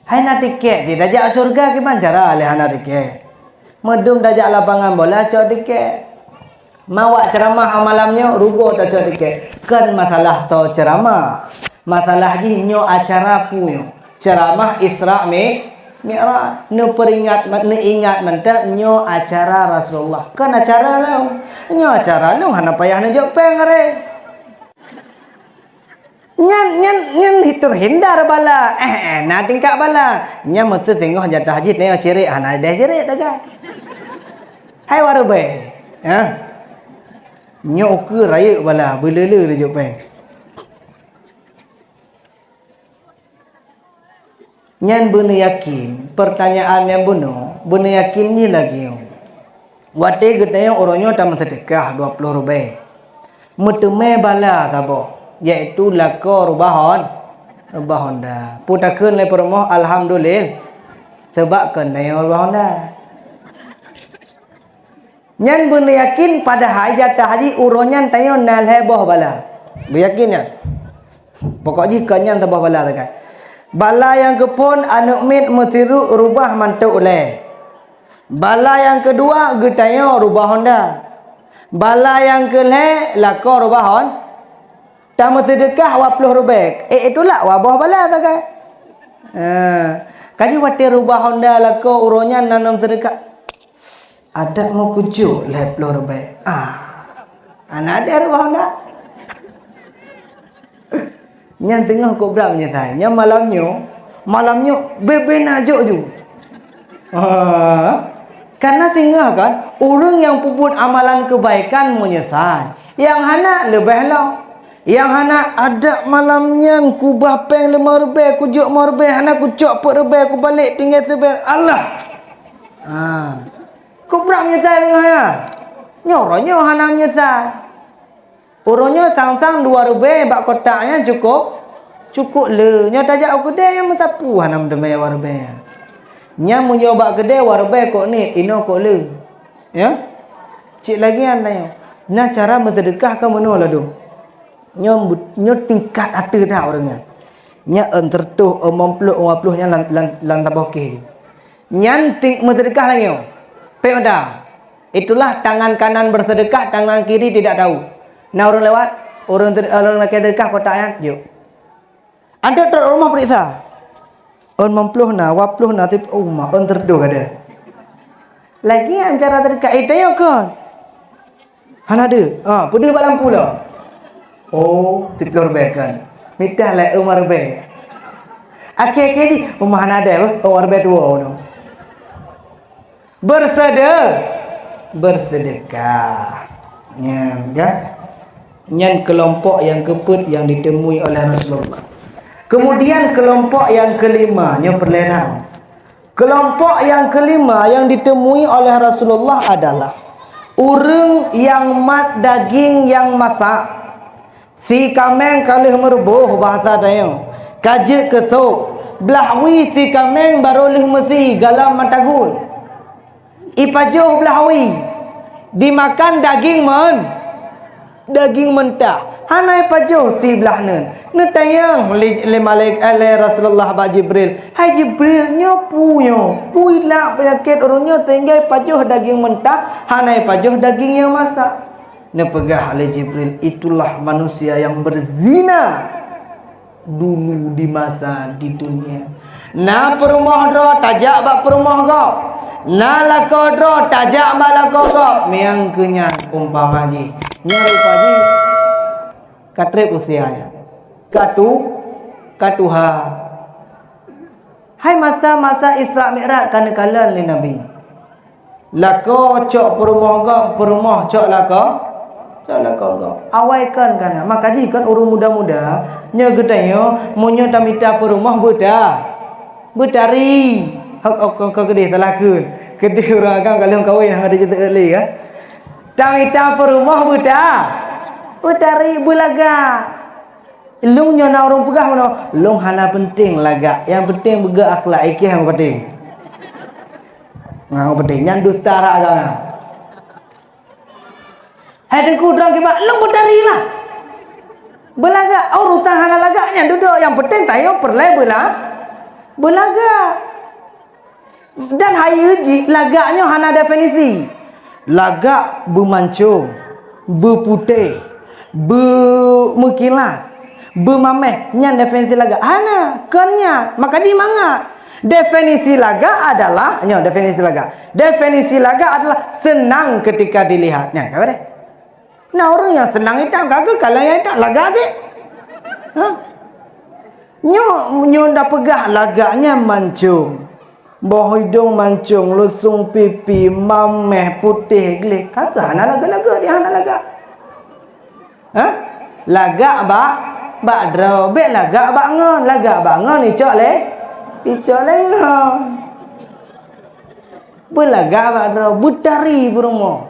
Hai na tiket je dajak surga ke cara le hana tiket. Medum dajak lapangan bola cok tiket. Mawak ceramah malamnya rugo tak cok tiket. Kan masalah to ceramah. Masalah nyo acara punya ceramah Isra Mi'raj ne peringat ne ingat mentak nyo acara Rasulullah. Kan acara lah. Nyo acara lu hana payah ne jok peng are. Nyan terhindar bala. Na tingkap bala. Nya mesti tengok jatah haji ne cirik hana dah cirik taga. Hai waru be. Ha. Nyo ke raya bala belele ne jok peng. Nyan benar yakin pertanyaan yang benar yakin ni lagi. Wate gedanya orangnya tak sedekah 20 rupiah. Meteme bala tabo iaitu lako rubahon dah. Putakeun le permoh alhamdulillah sebab kena rubahon dah. Nyan benar yakin pada hajat haji uronyan tayo nal heboh bala. Beryakinnya. Pokok jika nyan tabah bala takai. Bala yang kepun anak mit metiru rubah mantu oleh. Bala yang kedua getayo rubah Honda. Bala yang kele lako rubah Hon. Tak sedekah 20 rupiah. Itulah wabah bala tak kan? Kaji wate rubah Honda lako uronya nanam sedekah. Ada mau kujuk 20 rupiah. Anak ada rubah Honda. Yang tengah kau berapa nyetai? Yang malamnya bebe najuk ju. Karena tengah kan orang yang puput amalan kebaikan menyesal. Yang hana lebih lah. Yang hana ada malamnya ku bapeng 5 rupiah, ku juk 5 rupiah, hana ku cok 4 rupiah, ku balik tinggal tebel. Allah. Kau berapa nyetai tengah ya? Nyoranya hana menyesal. Orangnya sang-sang 2 rupiah bak kotaknya cukup le. Nya tajak kedai yang mentapu hanam demai warbe. Nya menyoba kedai warbe kok ni ino kok le. Ya? Cik lagi anda. Nah cara bersedekah ke mana lah tu? Nya tingkat ata dah orangnya. Nya entertuh 50 nya lang taboke. Nya bersedekah lagi. Pe dah. Itulah tangan kanan bersedekah, tangan kiri tidak tahu. Nah orang lewat, orang nak sedekah kotaknya, yuk. Ada ter rumah periksa. On 50 na, 20 na tip rumah, on terdu ada. Lagi antara sedekah itu yo kan. Han ada. Pedih bak lampu lah. Oh, tip lor kan. Minta lah umar be. Akhir-akhir ni rumah han ada, umar be 2 no. Bersedekah. Ya. Nyan kelompok yang keput yang ditemui oleh Rasulullah. Kemudian kelompok yang kelima, nya perlerang. Kelompok yang kelima yang ditemui oleh Rasulullah adalah orang yang mat daging yang masak. Si kameng kalih merubuh bahasa dayo. Kaje kesok. Belahwi si kameng barolih mesi galam matagun. Ipajoh belahwi. Dimakan daging mentah. Hanai pajoh si belahnen. Ne tayang le malaik ale Rasulullah ba Jibril. Hai Jibril nyo puilah penyakit orangnya sehingga pajoh daging mentah, hanai pajoh daging yang masak. Ne pegah oleh Jibril, itulah manusia yang berzina dulu di masa di dunia. Na perumah dro tajak bak perumah kau. Na lako dro tajak bak lako kau. Miang kenyang umpama ji. Nya rupaji katrep usianya. Katuha. Hai masa-masa Isra Mi'raj kan kalan le Nabi. Lako cok perumah cok lako. Awaikan kan. Makaji kan urung muda-muda nya gedanyo monyo tamita perumah Betari. Hak kau gede talakun. Gede orang kan kalau kawin hang ada cerita early kan. Tamita perumah Betari bulaga. Long nya na orang pegah mana? Long hana penting laga. Yang penting bega akhlak ikih yang penting. Ngau penting nyan dusta ra agama. Hai dengku drang ke long betari lah. Belaga urutan hana laganya duduk yang penting tayo perle belaga. Dan hai uji laganya hana definisi. Laga bermancung, berputih, bermekilat, bermameh. Nyan definisi laga. Hana, kenya, makaji mangat. Definisi laga adalah, definisi laga adalah senang ketika dilihat. Nah, apa deh? Nah, orang yang senang itu kagak, kalau yang itu laga aja. Hah? Nyo dah pegah laganya mancung. Bawah hidung mancung, lusung pipi, mameh putih gelik. Kagak hana laga-laga dia hana laga. Hah? Laga bak draw, be laga bak ngon, laga bak ngon icok le. Icok le ngon. Belaga bak draw, butari berumo.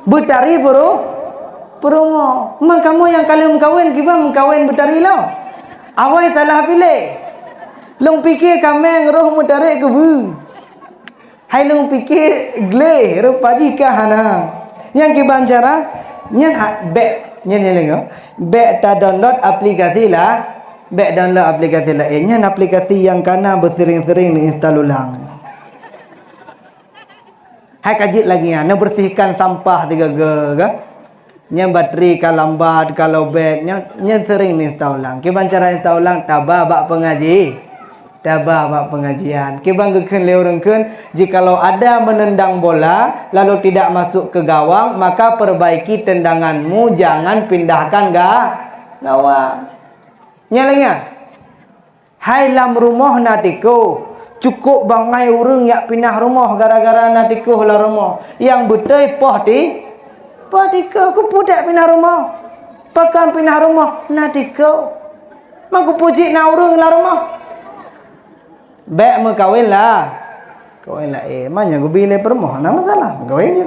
Butari berumo. Mak kamu yang kalau mengkawin kiba mengkawin butari lo. Awai telah pilih. Long fikir kameng roh mutarik ke bu. Hai long fikir gle rupa jika hana. Yang kiban cara nyen back nyen lengo. Back ta download aplikasi lah. Back download aplikasi lah. Nyen aplikasi yang kana bersering-sering diinstal ulang. Hai kajit lagi ya, nak bersihkan sampah tiga ke. Yang bateri kalau lambat, kalau bad, yang sering ni install ulang. Kiban cara install ulang, tabah bak pengajian. Kiban keken leurengken, jikalau ada menendang bola, lalu tidak masuk ke gawang, maka perbaiki tendanganmu, jangan pindahkan gawang. Nyalanya, hai lam rumah natiko, cukup bangai urung yak pindah rumah gara-gara natiko lah rumah. Yang betul Padika aku pudak pindah rumah. Pakan pindah rumah nadiko. Mak puji na urung la rumah. Bek me kawin lah. Kawin lah manya aku bile permoh na masalah. Kawin je.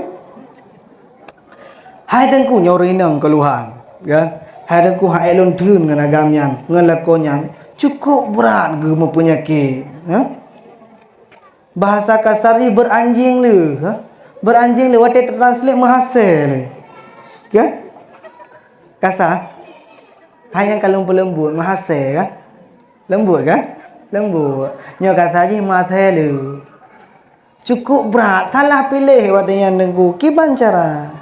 Hai dengku nyorinang keluhan, kan? Hai dengku hai elon thun ngan agamnyan, ngan lakonyan. Cukup berat ge mempunyai, ha? Bahasa kasari beranjing le, ha? Beranjing le wate translate mahasel le. Kan? Kasar. Hai yang kalau lembut mahasel kan? Lembut kan? Lembut. Nyo kata je mahasel le. Cukup berat, salah pilih wate yang nengku kiban cara.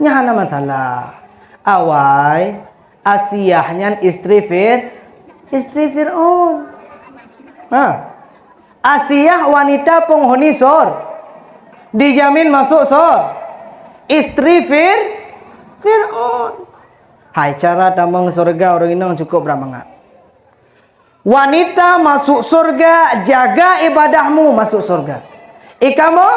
Nya hana masalah. Awai Asiyahnya istri Fir'aun. Ha. Asiyah wanita penghuni sor. Dijamin masuk sor. Istri Fir'aun. Hai cara tamang surga orang ini cukup beramangat. Wanita masuk surga, jaga ibadahmu masuk surga. Kamu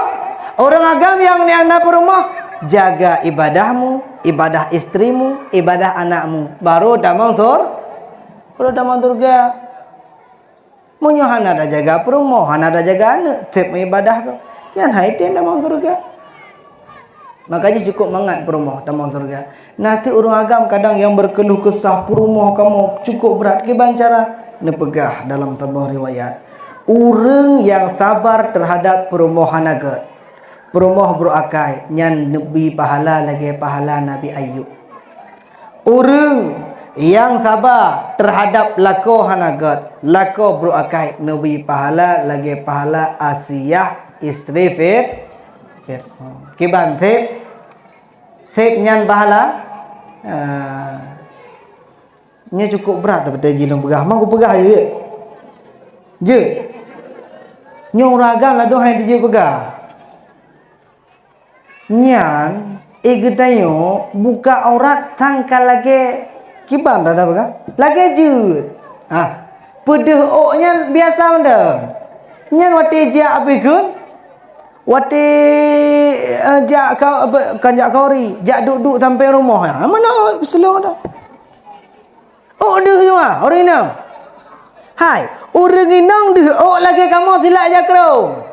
orang agama yang niana rumah, jaga ibadahmu, ibadah istrimu, ibadah anakmu. Baru tamang surga. Munyo hana ada jaga rumah, hana ada jaga anak, tep ibadah tu. Yang haitin tamang surga. Makanya cukup mangat perumah tamang surga. Nanti orang agam kadang yang berkeluh kesah perumah kamu cukup berat. Kiban cara nepegah dalam sebuah riwayat. Orang yang sabar terhadap perumah hanagat. Perumah berakai nyan nabi pahala lagi pahala Nabi Ayub. Orang yang sabar terhadap lako hanagat, lako berakai nabi pahala lagi pahala Asiyah istri Fir'aun. Kiban tip nyan pahala nya cukup berat tapi jilong pegah. Mang ku pegah je nyong ragam lah dohai je pegah. Nyan gedayo buka aurat tangkal lagi kiban dah pegah. Lagi jut. Pedeh oknya biasa anda. Nyan wati jak abikun. Wati jak kau kanjak kauri, jak duduk sampai rumah ya. Mana selong dah. Oh deh semua, orang inang. Hai, orang inang deh. Oh lagi kamu silap je kerong.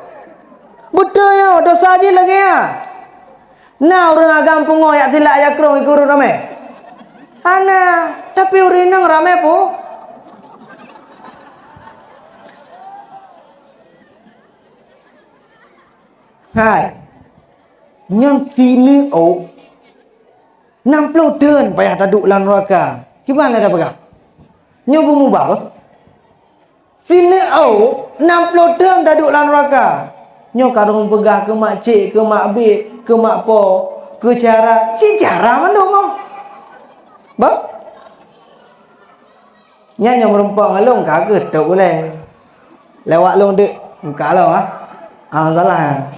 Betul ya, dosa je lagi ya. Nah orang agam pungo yak silap je kerong ikut ramai. Ana, tapi orang inang ramai po. Hai. Yang sini 60 tahun payah taduk lan neraka. Gimana dah pegah? Nyo mubah apa? Sini 60 tahun taduk lan neraka. Nyo karung pegah ke mak cik, ke mak bib, ke mak po, ke cara. Cik cara mana mau? Ba? Nyanyo merempak ngalung kagak tak boleh. Lewat long dek Kalau salah.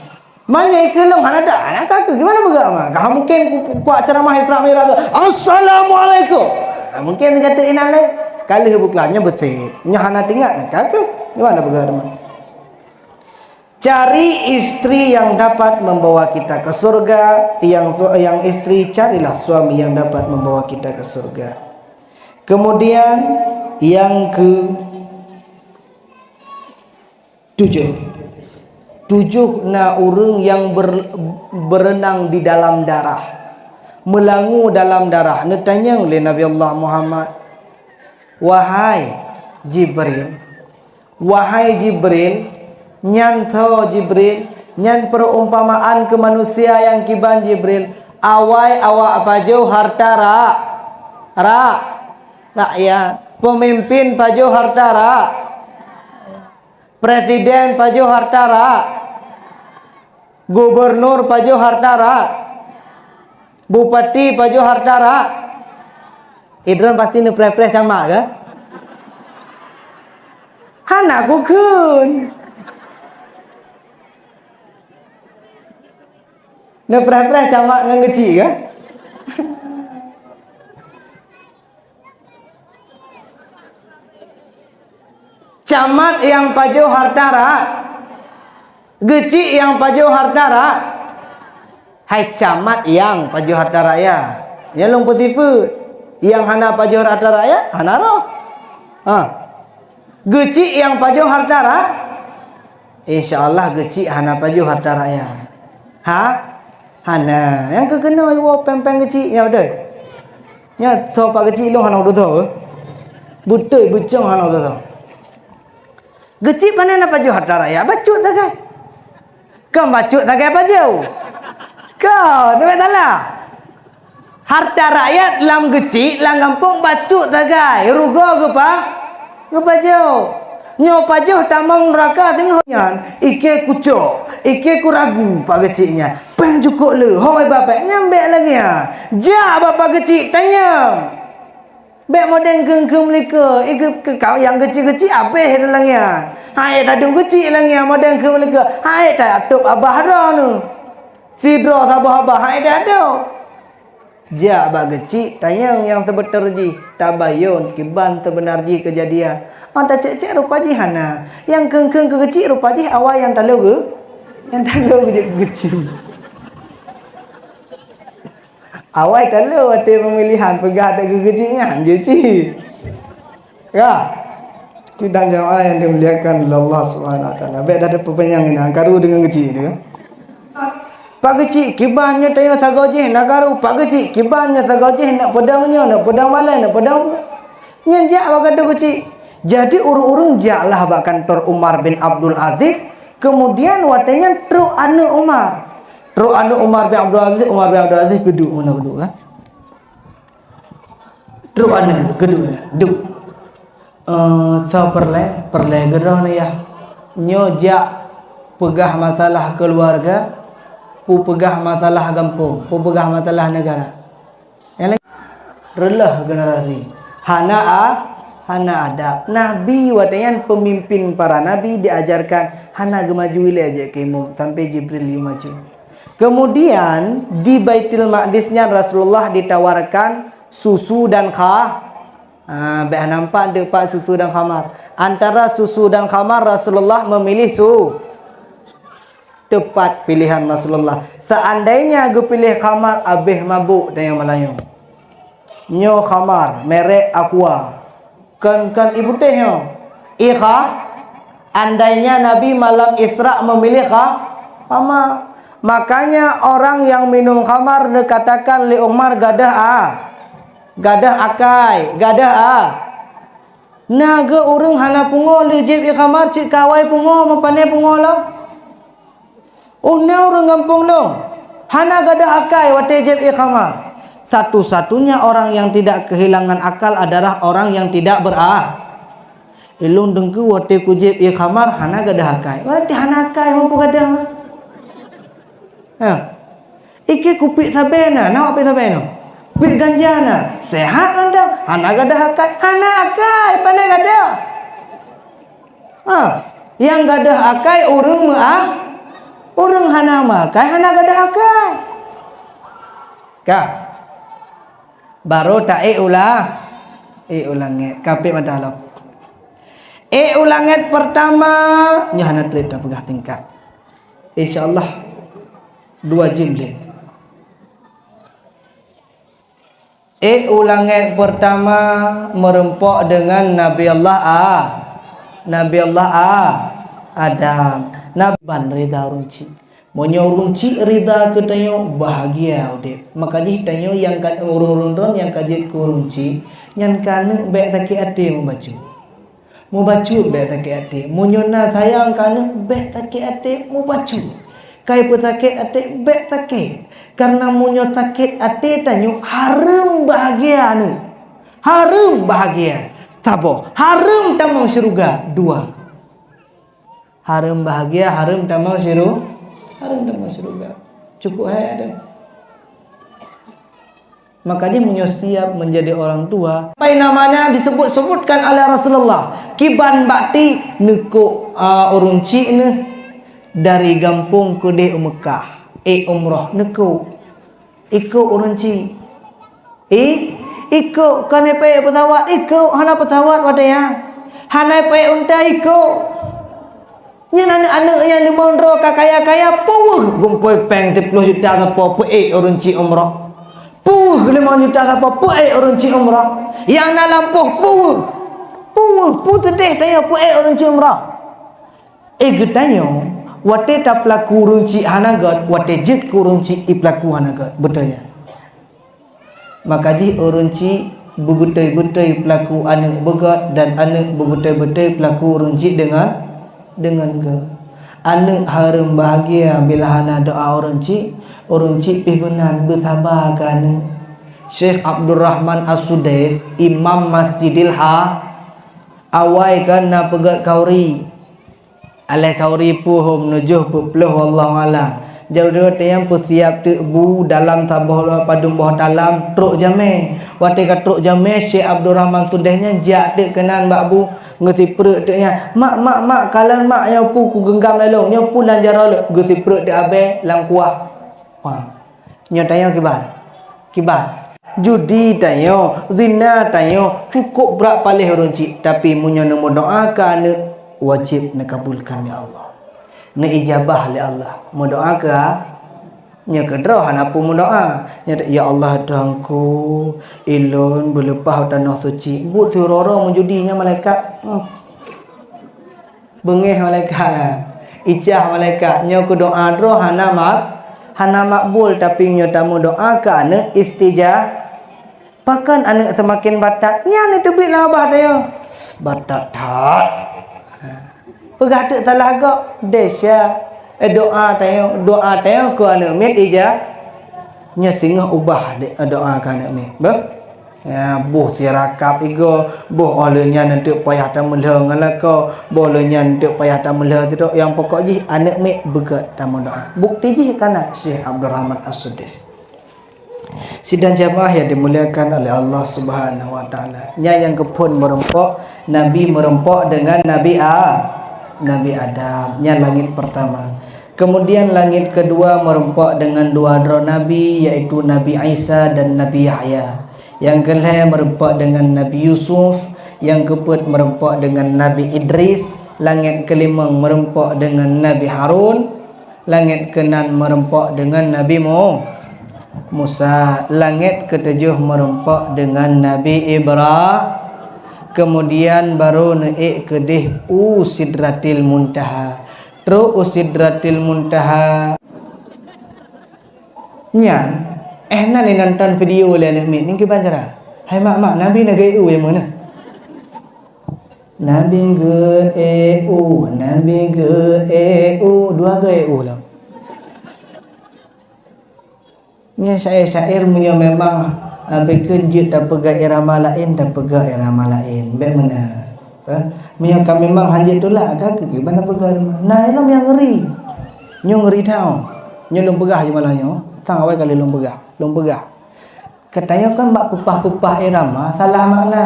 Mana ikelong ada anak kakak gimana begak mah? Kau mungkin kuat ceramah Isra Mi'raj. Assalamualaikum. Mungkin kata inalai. Kali buklanya betul. Nya hana tinggal nak kakak. Gimana begak teman? Cari istri yang dapat membawa kita ke surga. Yang istri carilah suami yang dapat membawa kita ke surga. Kemudian yang tujuh na urang yang berenang di dalam darah, melangu dalam darah. Netanya oleh Nabi Allah Muhammad, wahai Jibril, nyanto Jibril, nyan perumpamaan ke manusia yang kiban Jibril, awai awak pajo harta rakyat, pemimpin pajo harta presiden pajo hartara, gubernur pajo hartara, bupati pajo hartara. Idron pasti nu prepres camak ke? Hana kukun. Nu prepres camak ngan kecil ke? Camat yang pajo hartara, geci yang pajo hartara. Hai camat yang pajo hartara ya, yang long positif, yang hana pajo hartara ya, hana roh. Geci yang pajo hartara, insyaallah geci hana pajo hartara ya. Hana, yang kekena iwo pempeng geci nya betul. Nya coba geci long hana betul. Betul bucong hana betul. Gecik mana nak baju harta raya? Bacut tak kai? Kau bacut tak kai baju? Kau, tak salah. Harta rakyat dalam gecik, dalam kampung bacut tak kai? Rugo ke apa? Ke baju? Nyo baju tamang neraka tengahnya. Ike kucuk, ike ku ragu pak geciknya. Peng cukup le, hoi bapak nyambek lagi ya. Ja bapak gecik tanya. Bek modern ke mereka, kau yang kecil-kecil apa dalangnya? Hai tak ada kecil langnya modern ke mereka. Hai tak atuk abah dah nu. Sidro sabah-abah hai tak ada. Ja abah kecil tanya yang sebetul ji, tabayun kiban terbenar ji kejadian. Anda cek-cek rupa ji hana. Yang keng-keng ke kecil rupa ji awal yang talu ke? Yang talu ke kecil. Awai talu hati pemilihan pegah ada kekecinya hanje ci. Ya. Tidak jemaah yang dimuliakan oleh Allah Subhanahu wa taala. Baik ada perpanjangan karu dengan kecil dia. Pak kecil kibannya tanya sagoje nak karu, pak kecil kibannya sagoje nak pedangnya, nak pedang malai, nak pedang. Nyanjak awak kata kecil. Jadi urung-urung jaklah bak kantor Umar bin Abdul Aziz, kemudian watanya tru anu Umar. Terus anu Umar bin Abdul Aziz geduk mana geduk kan? Terus anu geduk duk. So perle gerah ni ya. Nyojak pegah masalah keluarga, pu pegah masalah kampung, pu pegah masalah negara. Yang lain relah generasi. Hana adab. Nabi wadayan pemimpin para nabi diajarkan hana gemaju ile aja ke imam sampai Jibril maju. Kemudian di Baitul Maqdisnya Rasulullah ditawarkan susu dan Baik nampak depan susu dan khamar. Antara susu dan khamar Rasulullah memilih susu. Tepat pilihan Rasulullah. Seandainya gue pilih khamar abih mabuk dan yang Melayu. Nyo khamar merek Aqua. Kan ibu teh yo. Andainya Nabi malam Isra memilih khamar. Makanya orang yang minum khamar dikatakan li Umar gadah akai. Naga urang hana pungo li jeb khamar cik kawai pungo mapane pungo lo. Na urang kampung lo. Hana gadah akai wate jeb khamar. Satu-satunya orang yang tidak kehilangan akal adalah orang yang tidak ilung dengku wate kujeb khamar hana gadah akai. Berarti hana akai mampu gadah. Iki kupik sabena, nak kupik sabena. Kupik ganjana, sehat anda. Hana gadah akai, pandai gadah. Yang gadah akai urang urang hana makai hana gadah akai. Kak. Baru tak ulanget kape madalam. Ulanget pertama nya hana trip dah pegah tingkat. Insyaallah 2 jilid. Ulangan pertama merempok dengan Nabi Allah Adam. Naban rida runci. Monyo runci rida ketanyo bahagia ude. Makanya tanyo yang urun-urun yang kajit ku runci nyan kana baik taki ate membaca. Membaca baik taki ate. Monyo na sayang kana baik taki ate membaca. Kai petakit ate baik takit. Karena munyo takit ate tanyo harum bahagia ni. Harum bahagia. Tabo. Harum tamang syurga. 2. Harum bahagia, harum tamang syurga. Harum tamang syurga. Cukup hai ada. Makanya munyo siap menjadi orang tua. Apa namanya disebut-sebutkan oleh Rasulullah. Kiban bakti nekuk urunci ni dari kampung ke di Mekah. Umrah neku ikut urunci ikut kan pe pesawat ikut hana pesawat wadaya hana pe unta ikut nya anak-anak yang di mondro kaya-kaya puh gumpoi peng 10 juta apa pe urunci umrah puh 5 juta apa pe urunci umrah yang na lampuh puh teh tanya pe urunci umrah getanyo wate ta pelaku runci hanagat wate jit kurunci iplaku hanagat betulnya makaji urunci bebetai-betai pelaku anak begat dan anak bebetai-betai pelaku runci dengan ke anak harum bahagia bila hana doa urunci pibenan bersabar kan Syekh Abdul Rahman As-Sudais Imam Masjidil awai kan na pegat kauri alai kauri puhum nujuh pupluh wallahualam jauh-jauh yang siap bu dalam tabuh padum bawah dalam truk jame wate ka truk jame Syekh Abdul Rahman Sudahnya jak tek kenan mbak bu ngeti perut deknya mak kalan mak yang pu ku genggam lalong nya pu lan jara le ngeti perut dek abe lang kuah nya tanya kibar judi tayo zina tayo cukup berat palih runci tapi munyo nemu doa ka ane wajib nakabulkan ya Allah na ijabah li Allah mu doa ke nya kedro hana pu mu doa nya ya Allah dangku ilun belepah tanah suci but roro menjudinya malaikat bengeh malaikat ijah malaikat nya ku doa dro hana makbul tapi nya tamu doa ke ane istijah pakan ane semakin batat nya ni tebik lah abah tayo batat tak pegah tak salah agak desya doa tayo ke anak mit ija nya singa ubah doa ke anak mit ya buh sirakap igo buh olehnya nanti payah ta meleh ngalako bolehnya nanti payah ta meleh tu yang pokok ji anak mit begat tamu doa bukti ji kana Syekh Abdul Rahman As-Sudais sidang jamaah yang dimuliakan oleh Allah Subhanahu wa taala nya yang kepun merempok nabi merempok dengan Nabi Adam nya langit pertama kemudian langit kedua merempok dengan 2 dro nabi yaitu Nabi Isa dan Nabi Yahya yang kelima merempok dengan Nabi Yusuf yang keempat merempok dengan Nabi Idris langit kelima merempok dengan Nabi Harun langit keenam merempok dengan Nabi Musa langit ketujuh merempok dengan Nabi Ibrahim kemudian baru naik ke Sidratil Muntaha terus Sidratil Muntaha nyan ni nonton video oleh anak mit ni ke banjara hai mak nabi nak eu yang mana nabi ge eu 2 ge eu lah nya syair punya memang bikin jid tak pegang irama lain dan pegang irama lain bagaimana menyangka memang hanya itulah agak ke mana pegang nah ilmu yang ngeri tau nyolong pegah je malahnya tang awal kali long pegah katanya kan mbak pepah irama salah makna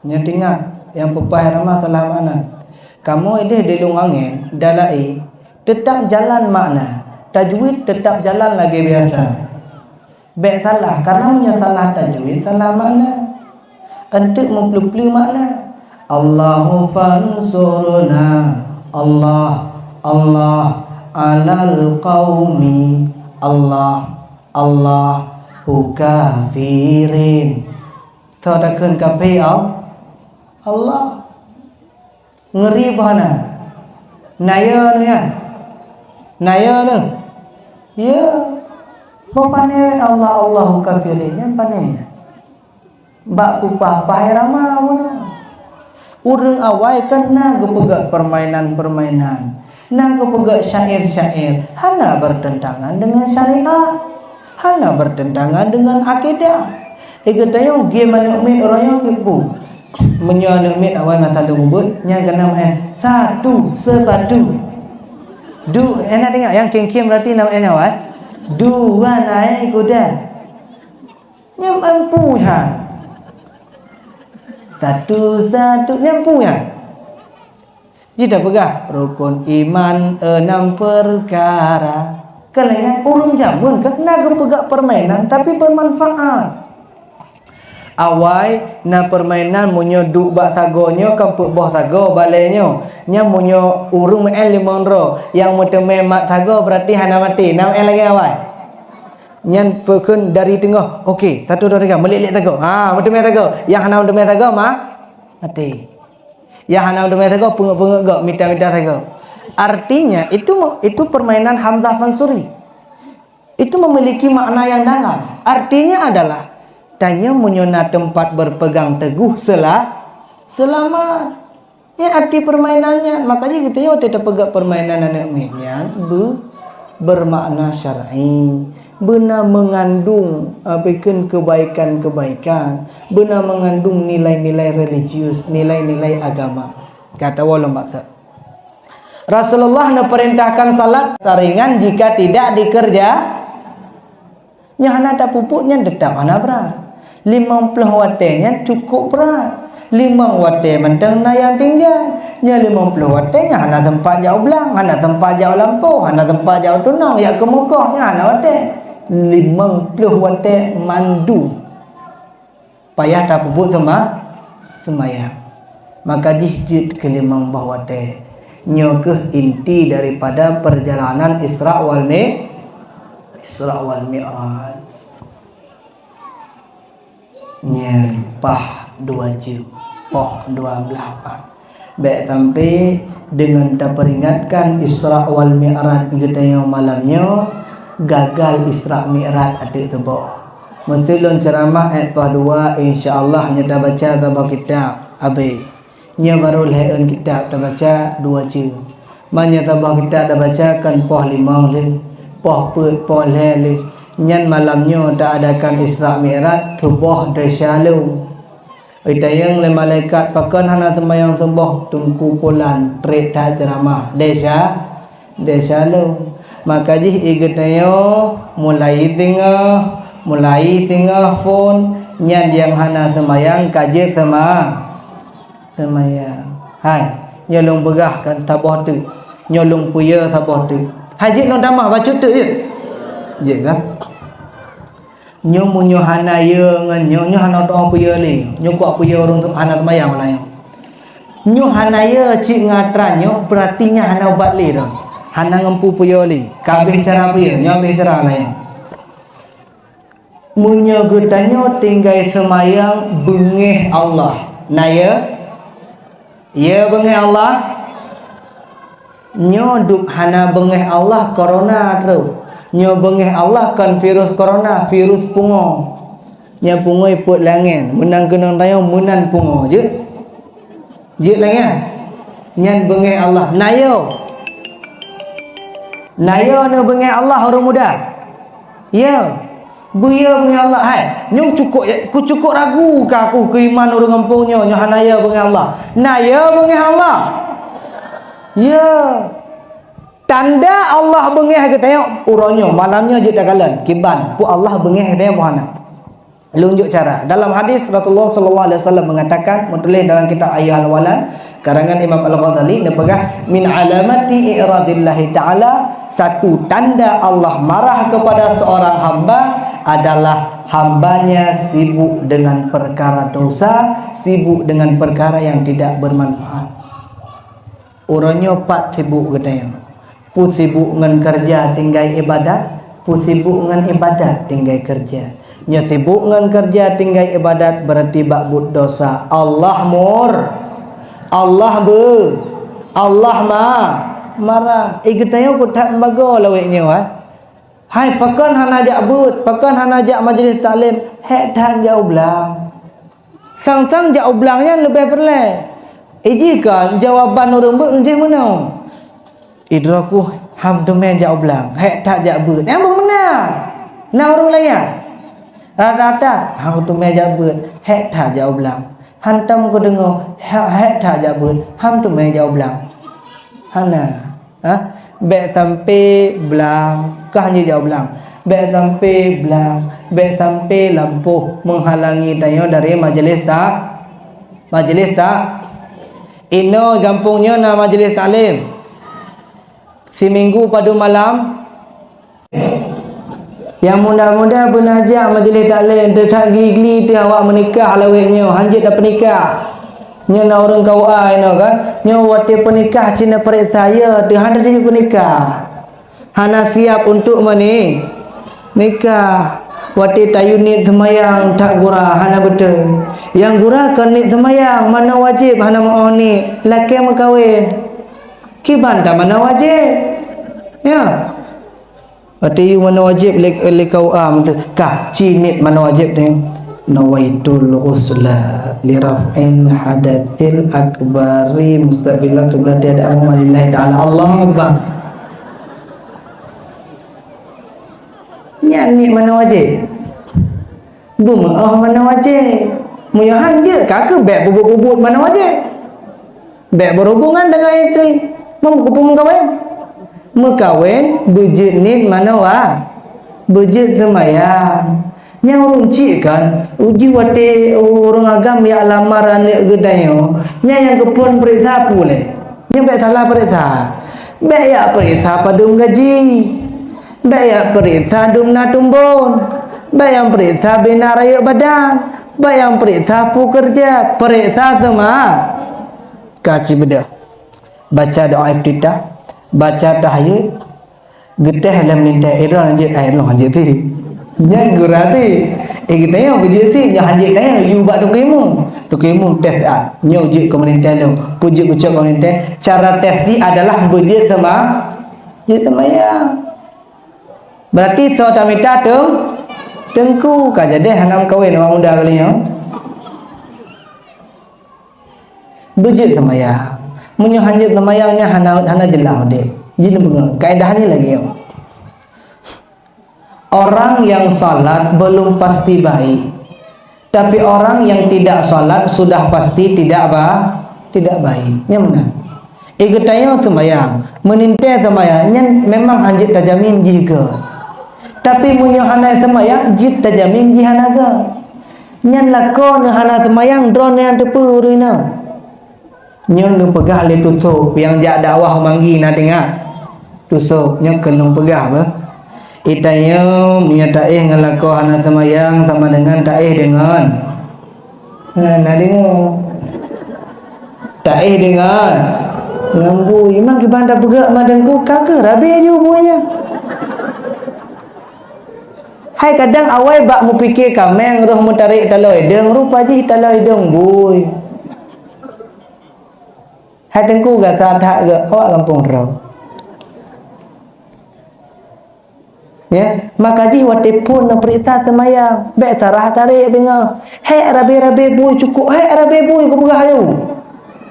nya tinggal yang pepah irama salah makna Kamu ini di lungangin dalai tetap jalan makna, tajwid tetap jalan lagi biasa. Baik salah karena punya salah tajwid, salah makna. Untuk mempelupli makna. Allahu fansurna, Allah alal qaumi, Allah kafirin. Tahu tak kun kafir Allah ngeri bahana naya ni kan naya ni ya bapane Allah kafirin yang pane bak pupah pahai ramah mana urang awai kan na gepegak permainan na gepegak syair hana bertentangan dengan syariat, hana bertentangan dengan akidah. Ikatayong game anak min orang yang kipu menyo anak min awai masa lu ubud nya kena satu sepatu du enak tengok yang king berarti namanya awai dua naik kuda nyam ampu ha satu nyampu ya tidak pegah rukun iman 6 perkara kalian urung jamun kena pegak permainan tapi bermanfaat. Awai na permainan munyo duk bak sagonyo kampuk boh sago balenyo nya munyo urung men limonro yang muteme mak sago berarti hana mati nam lagi awai nyan pekun dari tengah okey 1 2 3 melik-lik sago muteme sago yang hana muteme sago mati yang hana muteme sago punguk-punguk go mita-mita sago artinya itu permainan Hamzah Fansuri itu memiliki makna yang dalam. Artinya adalah tanya menyona tempat berpegang teguh selamat. Ya arti permainannya. Makanya kita yo tidak pegang permainan anak minyan bermakna syar'i, benar mengandung bikin kebaikan-kebaikan, benar mengandung nilai-nilai religius, nilai-nilai agama. Kata ulama Rasulullah perintahkan salat saringan jika tidak dikerja. Nyahana tak pupuknya tetap ana berat. 50 wattnya cukup berat. 5 watt mentang yang tinggal. Nya 50 wattnya hana tempat jauh belang, hana tempat jauh lampu, hana tempat jauh tunang, ya ke muka nya hana watt. 50 watt mandu. Payah tak pupuk semaya. Maka jihjid ke 50 watt. Nyokeh inti daripada perjalanan Isra wal Mi'raj. Nyempah 2 jam, poh 12 baik sampai dengan tak peringatkan Isra wal Mi'raj kita yang malamnya gagal Isra Mi'raj adik tu boh. Mesulun ceramah ayat 2 insya-Allah nya dah baca tabah kitab abe. Nya baru leun kitab dah baca 2 jam. Manya tabah kitab dah bacakan poh 5 le. Poh le nyan malamnya tak adakan Isra Mi'raj tubuh desyalu itayang le malaikat pakan hana sembayang semboh tungku pulan pret tak ceramah desyalu maka jih igetayo mulai tingah phone nyan yang hana sembayang kaje sembayang hai nyolong begahkan tabah tu nyolong puya tabah tu haji long damah baca tu je kan nyo munyo hana ye ngan nyo hana doa puya le nyo kuat puya orang tu hana sembayang lain nyo hana ye cik ngatra nyo berarti nya hana ubat le dah hana ngempu puya le kabeh cara puya nyo habis cara lain munyo getanyo tinggal semayang bengih Allah na ye bengih Allah nyo duk hana bengih Allah corona terus nyo bengih Allah kan virus corona virus pungo nya pungo iput langen menang kenang tayo menan pungo je langen nyan bengih Allah nayo no bengih Allah orang muda ya buya bengih Allah hai nyo cukup ragu ka aku ke iman orang kampung nyo hanaya bengih Allah nayo bengih Allah ya tanda Allah bengih ke tengok uronyo malamnya je dah kalan kiban pu Allah bengih ke tengok mohana lunjuk cara dalam hadis Rasulullah sallallahu alaihi wasallam mengatakan menulis dalam kitab Ayat Al-Walan Karangan Imam Al-Ghazali nepegah min alamati i'radillahi ta'ala, satu tanda Allah marah kepada seorang hamba adalah hambanya sibuk dengan perkara dosa, sibuk dengan perkara yang tidak bermanfaat. Orangnya pak sibuk katanya. Pu sibuk dengan kerja tinggal ibadat, pu sibuk dengan ibadat tinggal kerja. Nya sibuk dengan kerja tinggal ibadat berarti bakbut dosa. Allah Allah marah. Ikutnya aku tak bago laweknya wah. Hai pakan hana jak but, pakan hana jak majlis taklim, hek tak jauh belang. Sang-sang jauh belangnya lebih perle. Ijikan jawaban orang but macam mana? Idraku ham demen jauh belang, hek tak jak but. Yang benar. Nah orang lain. Rata-rata ham demen jak but, hek tak jauh belang. Hantam ko dengar hek tak jabut ham tu mai jauh belang hana baik sampai belang ke hanya jauh belang baik sampai belang baik sampai lampu menghalangi tayo dari majlis tak ino gampungnya na majlis taklim seminggu padu malam yang muda-muda belajar majlis taklim dekat geli-geli ti awak menikah laweknya hanjit dah penikah nya na orang kau ino kan nya wate penikah cina perik saya di handa dia penikah hana siap untuk nikah wate tayu ni semayang tak gurah hana betul yang gurah kan ni semayang mana wajib hana mau ni laki makawin kiban dah mana wajib ya. Berarti mana wajib kau betul. Kah cinit mana wajib ni? Nawaitul usla li raf'in hadatsil akbari mustaqbilan qiblat ada amalillahi ta'ala. Allahu akbar. Nyanyi mana wajib? Buma mana wajib? Muya hanje kakak bek bubut-bubut mana wajib? Bek berhubungan dengan isteri. Memukupung kawin. Mekawin berjenit mana wah berjet semayang yang runcik kan uji wate orang agam ya lamar anak gedayo nya yang kepun periksa pule nya baik salah periksa baik ya periksa padum gaji baik ya periksa dum na tumbon baik yang periksa bina raya badan baik yang periksa pu kerja periksa semua kaci beda baca doa iftitah baca tahiyud getah dalam minta era anjit air lo anjit ti nya gurati kita yang berjeti nya anjit tanya you bak dokemu tes nya uji komunitas lo puji ucap komunitas cara tes ni adalah berjet sama ya berarti so tamita tengku ka jadi hanam kawin orang muda kali ya berjet sama ya munyo hanjit namayangnya hana jelau deh. Jadi benar. Kaedahnya lagi ya. Orang yang salat belum pasti baik. Tapi orang yang tidak salat sudah pasti tidak baik. Nya mana? Ikutnya sembahyang, meninte sembahyangnya memang hanjit tajamin jiga. Tapi munyo hana sembahyang jit tajamin jihanaga. Nyan lakon hana sembahyang drone yang tepu urina. Nyon lu pegah le tutup yang jak dakwah manggi nak tengah tutup nyon kelung pegah apa itanya nya taih ngelako hana semayang sama dengan taih dengan nah dengar taih dengan ngambu imang ki banda pegak madengku kagak rabe je buahnya hai kadang awal bak mu fikir kameng roh mu tarik taloi deng rupa ji taloi deng boy. Hai tengku kata tak ke awak kampung rau. Ya, maka ji wate pun na perintah semayang. Baik tarah tarik tengah. Hei rabe-rabe bui cukup. Hei rabe bui ku pegah ayu.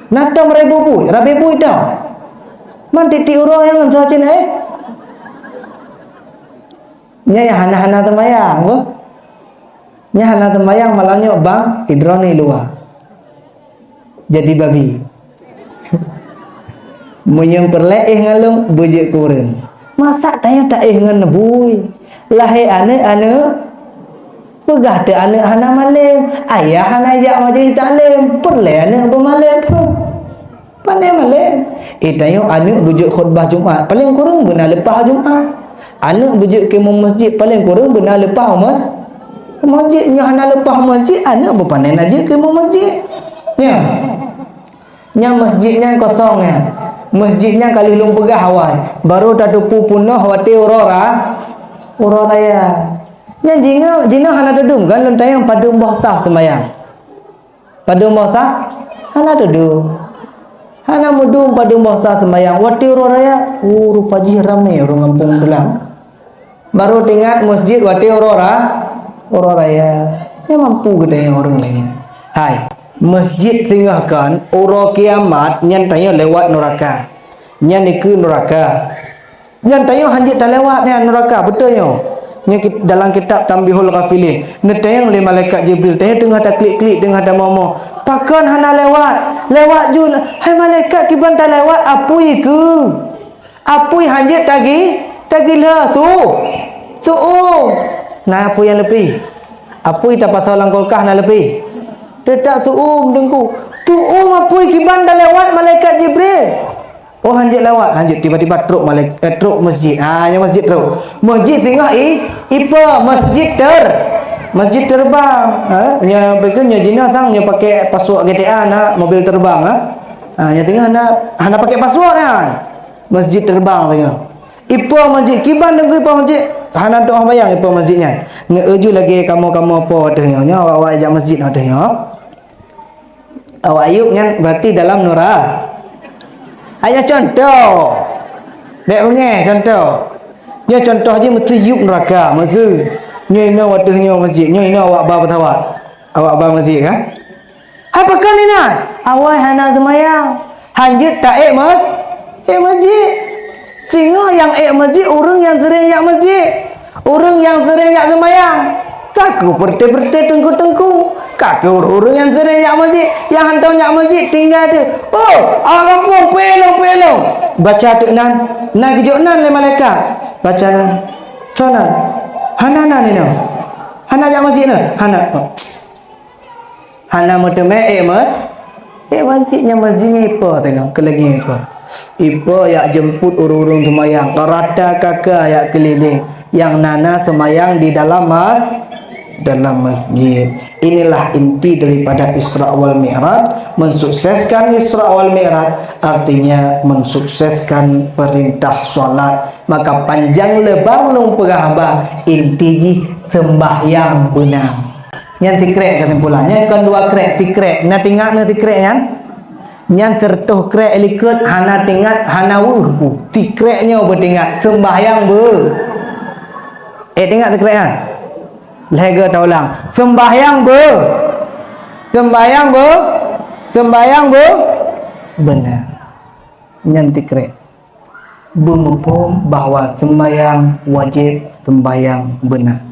Natam rabe bui, rabe bui dah. Man titik urang yang ngacin nya ya hana-hana semayang bu. Nya hana semayang malahnya bang hidroni luar. Jadi babi. Menyang perleh ngalung bejek kurang. Masa tanya tak ngan nebui. Lahir anak pegah te anak hana malam. Ayah hana jak majlis taklim. Perleh anak bermalam. Pandai malam. Tayo anak bujuk khutbah Jumaat paling kurang benar lepas Jumaat. Anak bujuk ke masjid paling kurang benar lepas masjid. Nya hana lepas masjid, anak berpandai naji ke masjid. Nya masjidnya kosong ya. Masjidnya kali lung pegah awal. Baru tatupu punah wati urora ya. Nya jina hana tedum kan lentayang padum bahasa sembayang. Padum bahasa hana tedum. Hana mudum padum bahasa sembayang. Wati urora ya. Rupa ji ramai orang kampung belang. Baru tinggal masjid wati urora ya. Ya mampu gede orang lain. Hai, masjid tinggalkan uro kiamat nyantanya lewat neraka. Nyaniku neraka. Nyantanya hanjit tak lewat ni neraka betulnya. Dalam kitab Tambihul Ghafilin netayang le malaikat Jibril tanya tengah tak klik-klik tengah tak momo pakan hana lewat ju hai malaikat kiban tak lewat apui hanjit tagi lah tu nah apui yang lebih apui tak pasal langkolkah na lebih tidak dengku apui kiban tak lewat malaikat Jibril. Oh hanjit lewat, hanjit tiba-tiba truk truk masjid. Yang masjid truk. Masjid tengah ipa masjid terbang. Nya bekenya jina sang nya pakai password GTA nak mobil terbang nya tengah hana pakai password masjid terbang tengah. Ipa masjid kiban dengku ipa masjid. Hana tok bayang ipa masjidnya. Ngeuju lagi kamu apa tengah nya awak ajak masjid tengah. Awak ayub nya berarti dalam neraka. Hanya contoh. Dek bengeh contoh. Nya contoh je mesti yuk neraka, mesti. Nya ina wadahnya masjid, nya ina awak ba bertawat. Awak ba masjid kan? Apa kan ina? Awak hana semayang. Hanjit tak masjid. Cingah yang masjid orang yang sering yak masjid. Orang yang sering yak semayang. Kaku perte-perte tengku-tengku. Kaku orang yang sering yak masjid, yang hantar yak masjid tinggal dia. Oh, orang kampung pelong. Baca tu nan kejok nan le malaikat. Baca nan. Sonan. Hana nan ni no. Hana yak masjid na. Hana mutme masjidnya ipa tengok kelagi ipa. Ipa yak jemput urung-urung semayang. Rata kakak yak keliling. Yang nana semayang di dalam masjid. Inilah inti daripada Isra wal Mi'raj. Mensukseskan Isra wal Mi'raj artinya mensukseskan perintah solat. Maka panjang lebar long perahaba inti sembahyang benar. Yang tikrek kesimpulannya kan dua krek tikrek. Na tinggal na tikrek yang tertuh krek likut hana tinggal hana tikreknya bertinggal sembahyang tinggal tikrek kan. Lega taulang sembahyang benar nyanti krek bumupum bahwa sembahyang wajib sembahyang benar.